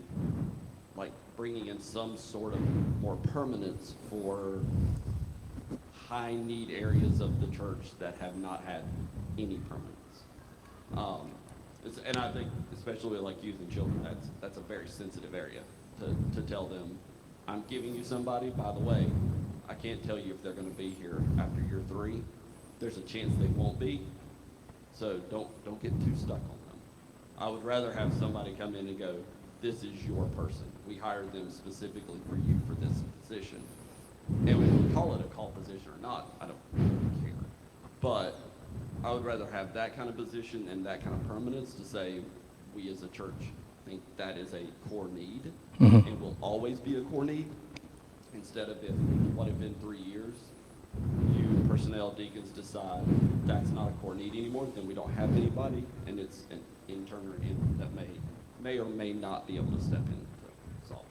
bringing in some sort of more permanence for high need areas of the church that have not had any permanence. And I think, especially with youth and children, that's a very sensitive area to tell them, I'm giving you somebody, by the way, I can't tell you if they're going to be here after year 3. There's a chance they won't be, so don't get too stuck on them. I would rather have somebody come in and go, this is your person. We hired them specifically for you for this position. And we call it a call position or not, I don't care. But I would rather have that kind of position and that kind of permanence to say, we as a church think that is a core need, Mm-hmm. and will always be a core need, instead of what if in 3 years you personnel deacons decide that's not a core need anymore, then we don't have anybody, and it's an intern or in that may or may not be able to step in to solve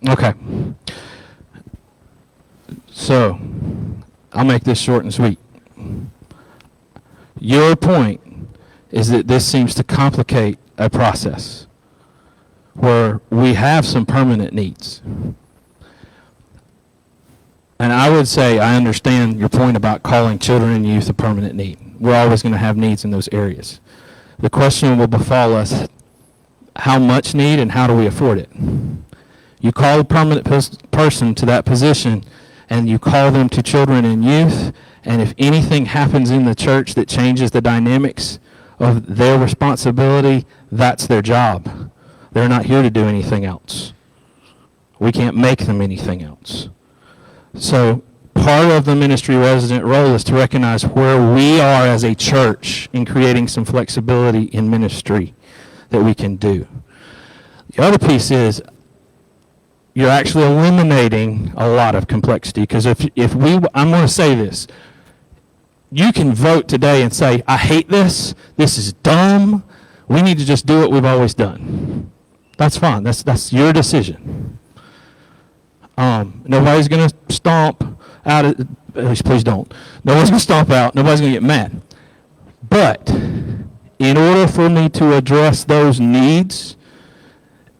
that. Okay. So, I'll make this short and sweet. Your point is that this seems to complicate a process where we have some permanent needs. And I would say I understand your point about calling children and youth a permanent need. We're always going to have needs in those areas. The question will befall us, how much need and how do we afford it? You call a permanent person to that position, and you call them to children and youth, and if anything happens in the church that changes the dynamics of their responsibility, that's their job. They're not here to do anything else. We can't make them anything else. So part of the ministry resident role is to recognize where we are as a church in creating some flexibility in ministry that we can do. The other piece is you're actually eliminating a lot of complexity, because I'm going to say this. You can vote today and say, I hate this is dumb, we need to just do what we've always done. That's fine, that's your decision. Nobody's going to stomp out, at least please don't. Nobody's going to stomp out, nobody's going to get mad. But in order for me to address those needs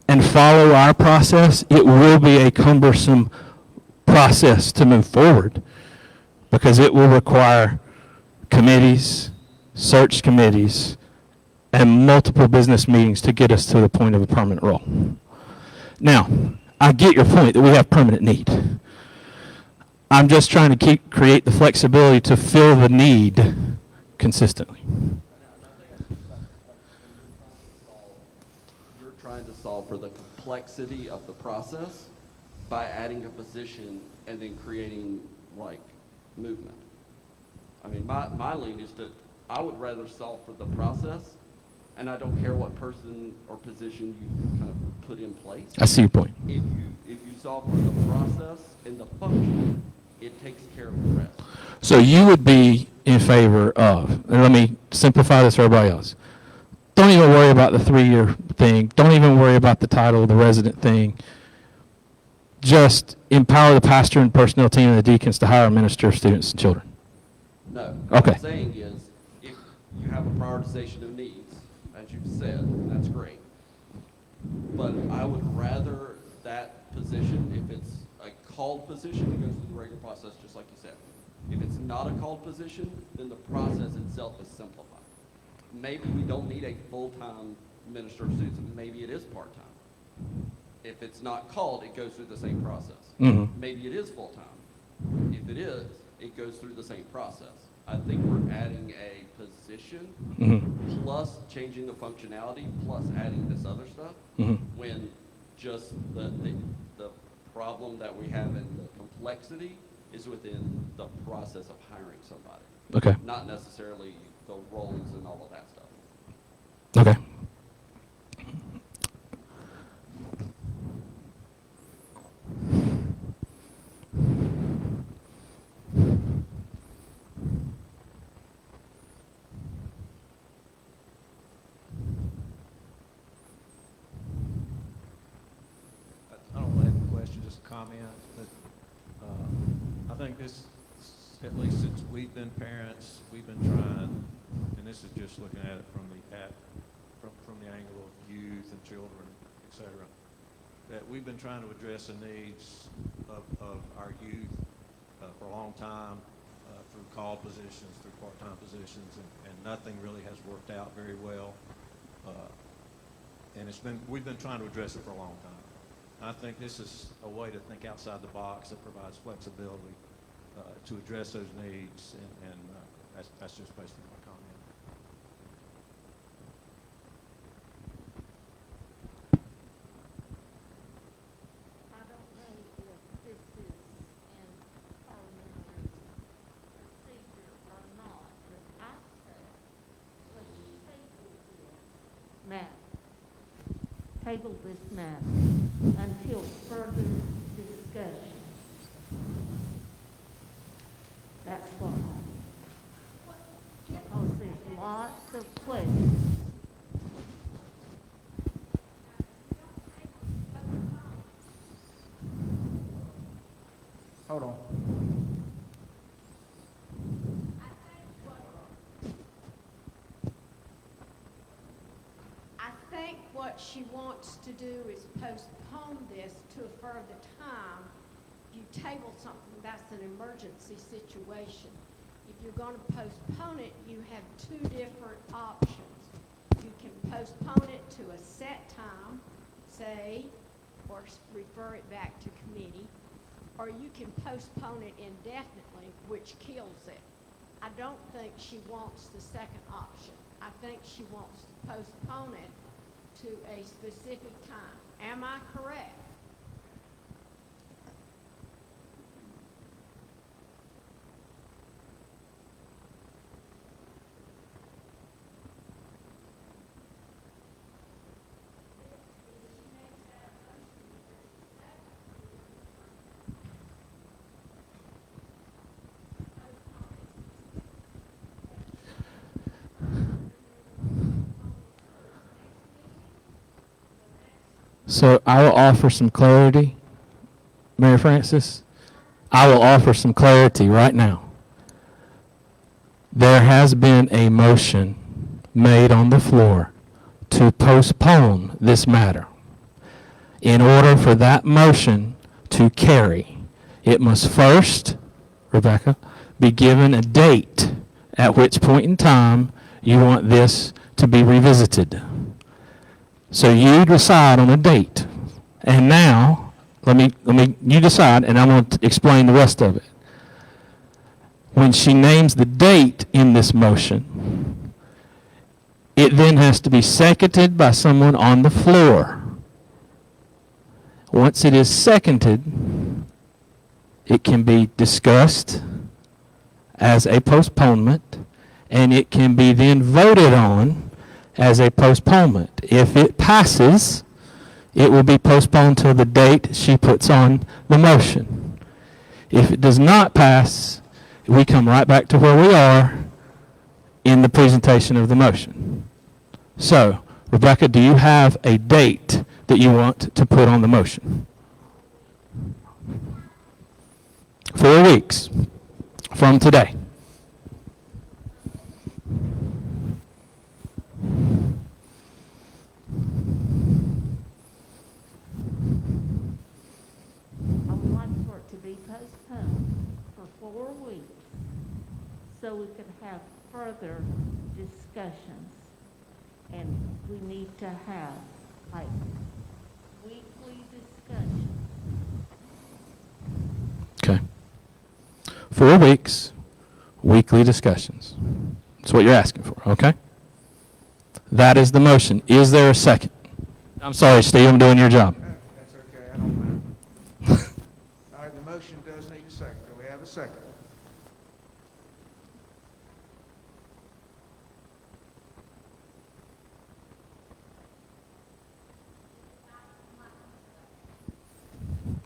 and follow our process, it will be a cumbersome process to move forward, because it will require committees, search committees, and multiple business meetings to get us to the point of a permanent role. Now, I get your point that we have permanent need. I'm just trying to create the flexibility to fill the need consistently. complexity of the process by adding a position and then creating like movement. I mean, my lean is that I would rather solve for the process, and I don't care what person or position you kind of put in place. I see your point. If you solve for the process and the function, it takes care of the rest. So you would be in favor of, and let me simplify this for everybody else. Don't even worry about the 3-year thing. Don't even worry about the title of the resident thing. Just empower the pastor and personnel team and the deacons to hire and minister students and children. No. Okay. What I'm saying is, if you have a prioritization of needs, as you've said, that's great. But I would rather that position, if it's a called position, it goes through the regular process, just like you said. If it's not a called position, then the process itself is simplified. Maybe we don't need a full-time minister of students, maybe it is part-time. If it's not called, it goes through the same process. Mm-hmm. Maybe it is full-time. If it is, it goes through the same process. I think we're adding a position Mm-hmm. plus changing the functionality plus adding this other stuff Mm-hmm. when just the problem that we have in the complexity is within the process of hiring somebody, Okay. not necessarily the roles and all of that stuff. Okay. I don't have a question, just a comment, but I think this, at least since we've been parents, we've been trying, and this is just looking at it from the angle of youth and children, et cetera, that we've been trying to address the needs of our youth for a long time through call positions, through part-time positions, and nothing really has worked out very well. And we've been trying to address it for a long time. I think this is a way to think outside the box that provides flexibility to address those needs, and that's just basically my comment. I don't know if this is in parliamentary procedure or not, but I say, let's table this matter until further discussion. That's what because there's lots of questions. Hold on. I think what she wants to do is postpone this to a further time. You table something that's an emergency situation. If you're going to postpone it, you have two different options. You can postpone it to a set time, say, or refer it back to committee, or you can postpone it indefinitely, which kills it. I don't think she wants the second option. I think she wants to postpone it to a specific time. Am I correct? So I will offer some clarity, Mary Frances. I will offer some clarity right now. There has been a motion made on the floor to postpone this matter. In order for that motion to carry, it must first, Rebecca, be given a date at which point in time you want this to be revisited. So you decide on a date. And now, you decide, and I'm going to explain the rest of it. When she names the date in this motion, it then has to be seconded by someone on the floor. Once it is seconded, it can be discussed as a postponement, and it can be then voted on as a postponement. If it passes, it will be postponed till the date she puts on the motion. If it does not pass, we come right back to where we are in the presentation of the motion. So, Rebecca, do you have a date that you want to put on the motion? 4 weeks from today. I would like for it to be postponed for 4 weeks so we could have further discussions. And we need to have like weekly discussions. Okay. 4 weeks, weekly discussions. That's what you're asking for, okay? That is the motion. Is there a second? I'm sorry, Steve, I'm doing your job. That's okay, I don't mind. All right, the motion does need a second. Do we have a second?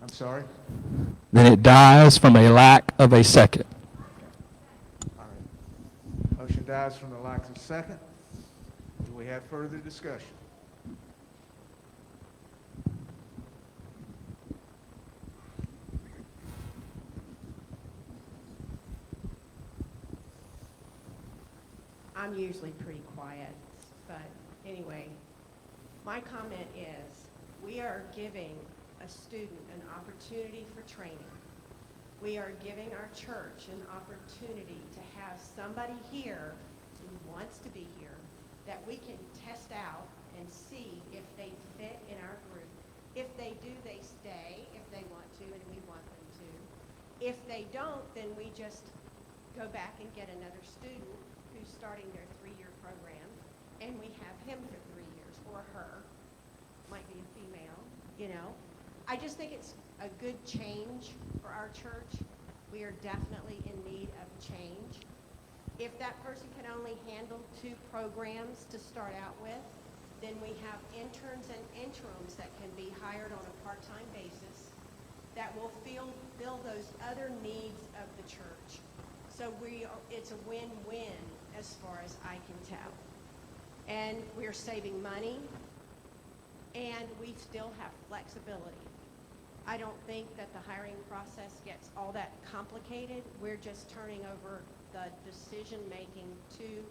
I'm sorry? Then it dies from a lack of a second. All right. Motion dies from the lack of second. Do we have further discussion? I'm usually pretty quiet, but anyway, my comment is, we are giving a student an opportunity for training. We are giving our church an opportunity to have somebody here who wants to be here that we can test out and see if they fit in our group. If they do, they stay, if they want to, and we want them to. If they don't, then we just go back and get another student who's starting their 3-year program, and we have him for 3 years, or her, might be a female, you know. I just think it's a good change for our church. We are definitely in need of change. If that person can only handle 2 programs to start out with, then we have interns and interims that can be hired on a part-time basis that will fill those other needs of the church. So it's a win-win as far as I can tell. And we're saving money, and we still have flexibility. I don't think that the hiring process gets all that complicated. We're just turning over the decision-making to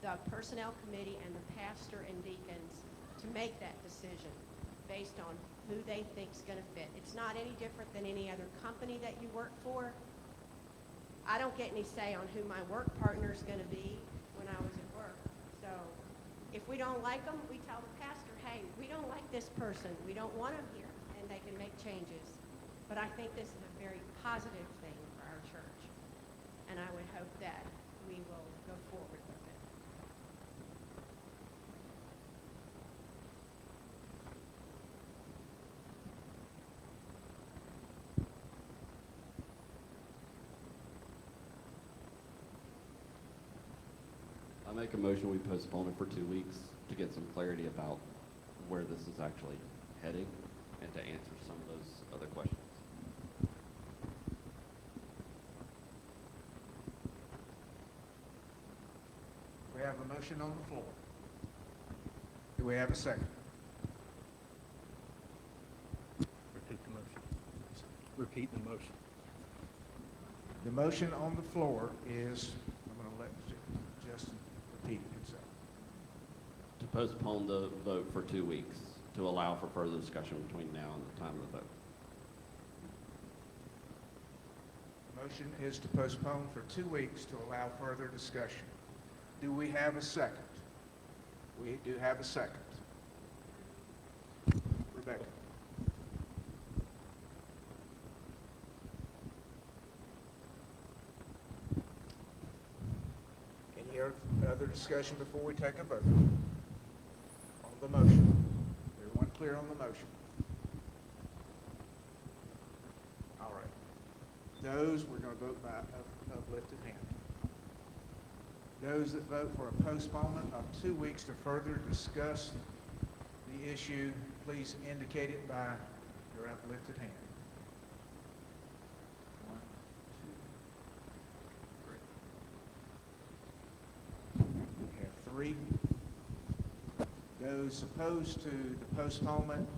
the personnel committee and the pastor and deacons to make that decision based on who they think is going to fit. It's not any different than any other company that you work for. I don't get any say on who my work partner is going to be when I was at work. So if we don't like them, we tell the pastor, hey, we don't like this person. We don't want them here, and they can make changes. But I think this is a very positive thing for our church, and I would hope that we will go forward with it. I make a motion, we postpone it for 2 weeks to get some clarity about where this is actually heading and to answer some of those other questions. We have a motion on the floor. Do we have a second? Repeat the motion. Repeat the motion. The motion on the floor is, I'm going to let Justin repeat it himself. To postpone the vote for 2 weeks to allow for further discussion between now and the time of the vote. Motion is to postpone for 2 weeks to allow further discussion. Do we have a second? We do have a second. Rebecca. Any other discussion before we take a vote? On the motion. Everyone clear on the motion? Those, we're going to vote by uplifted hand. Those that vote for a postponement of 2 weeks to further discuss the issue, please indicate it by your uplifted hand. 1, 2, 3. We have 3. Those opposed to the postponement,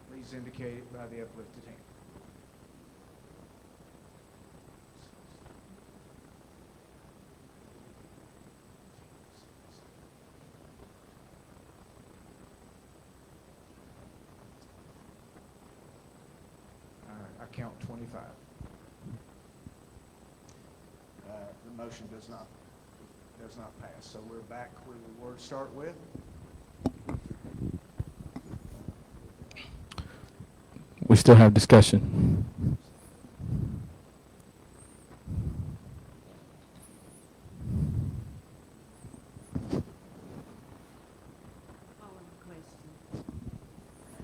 please indicate it by the uplifted hand. All right, I count 25. The motion does not pass. So we're back where we were to start with. We still have discussion.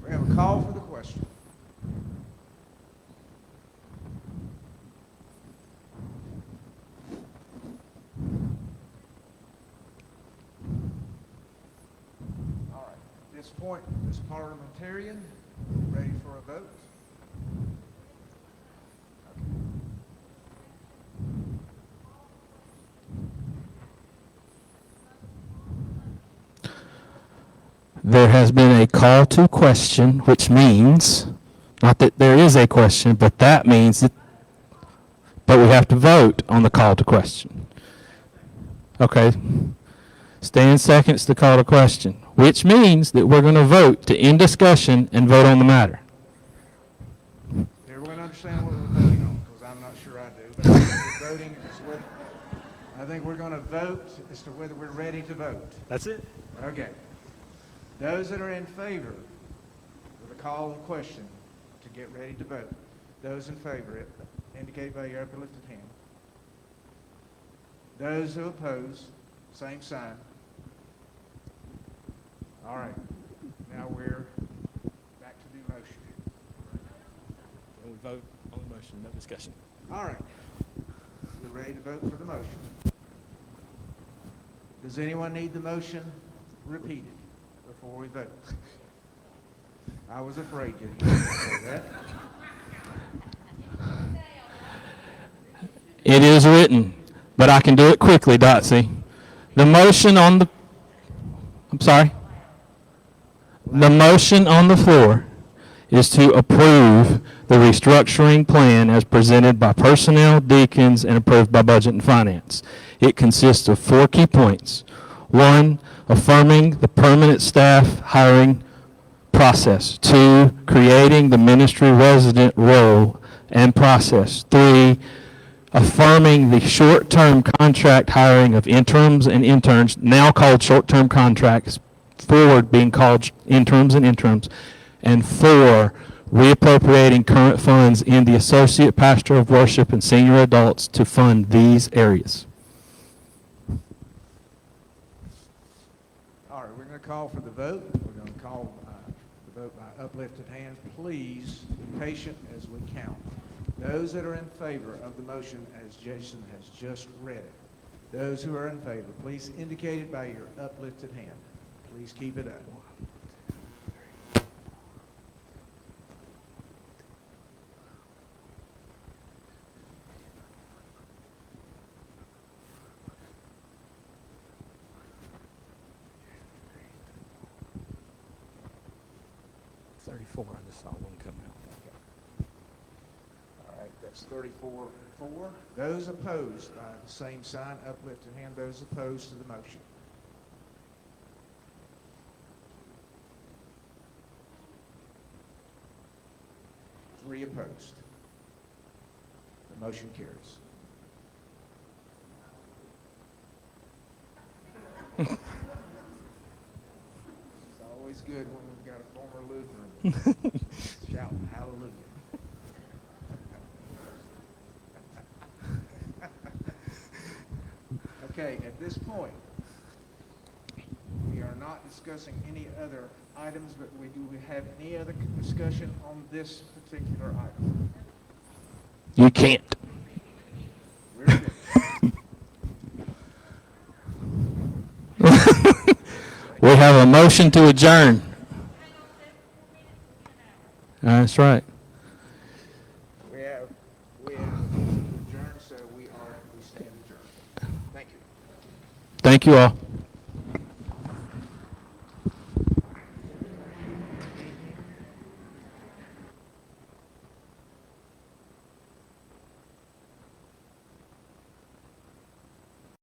We have a call for the question. All right, at this point, this parliamentarian, ready for a vote? There has been a call to question, which means, not that there is a question, but that means that, but we have to vote on the call to question. Okay. Stan seconds the call to question, which means that we're going to vote to end discussion and vote on the matter. Everyone understand what we're voting on? Because I'm not sure I do. But I think we're voting as whether, I think we're going to vote as to whether we're ready to vote. That's it. Okay. Those that are in favor of the call and question to get ready to vote, those in favor, indicate by your uplifted hand. Those who oppose, same sign. All right. Now we're back to the motion. We vote on the motion, no discussion. All right. We're ready to vote for the motion. Does anyone need the motion repeated before we vote? I was afraid you were going to say that. It is written, but I can do it quickly, Dotsy. The motion on the, I'm sorry? The motion on the floor is to approve the restructuring plan as presented by personnel, deacons, and approved by budget and finance. It consists of 4 key points. 1, affirming the permanent staff hiring process. 2, creating the ministry resident role and process. 3, affirming the short-term contract hiring of interims and interns, now called short-term contracts, forward being called interims and interims. And 4, reappropriating current funds in the associate pastor of worship and senior adults to fund these areas. All right, we're going to call for the vote. We're going to call the vote by uplifted hand. Please be patient as we count. Those that are in favor of the motion as Jason has just read it, those who are in favor, please indicate it by your uplifted hand. Please keep it up. 34, I just saw one come out. All right, that's 34-4. Those opposed by the same sign, uplifted hand. Those opposed to the motion. Three opposed. The motion carries. It's always good when we've got a former Lutheran shouting hallelujah. Okay, at this point, we are not discussing any other items, but do we have any other discussion on this particular item? You can't. We have a motion to adjourn. That's right. We have a motion to adjourn, so we stand adjourned. Thank you. Thank you all.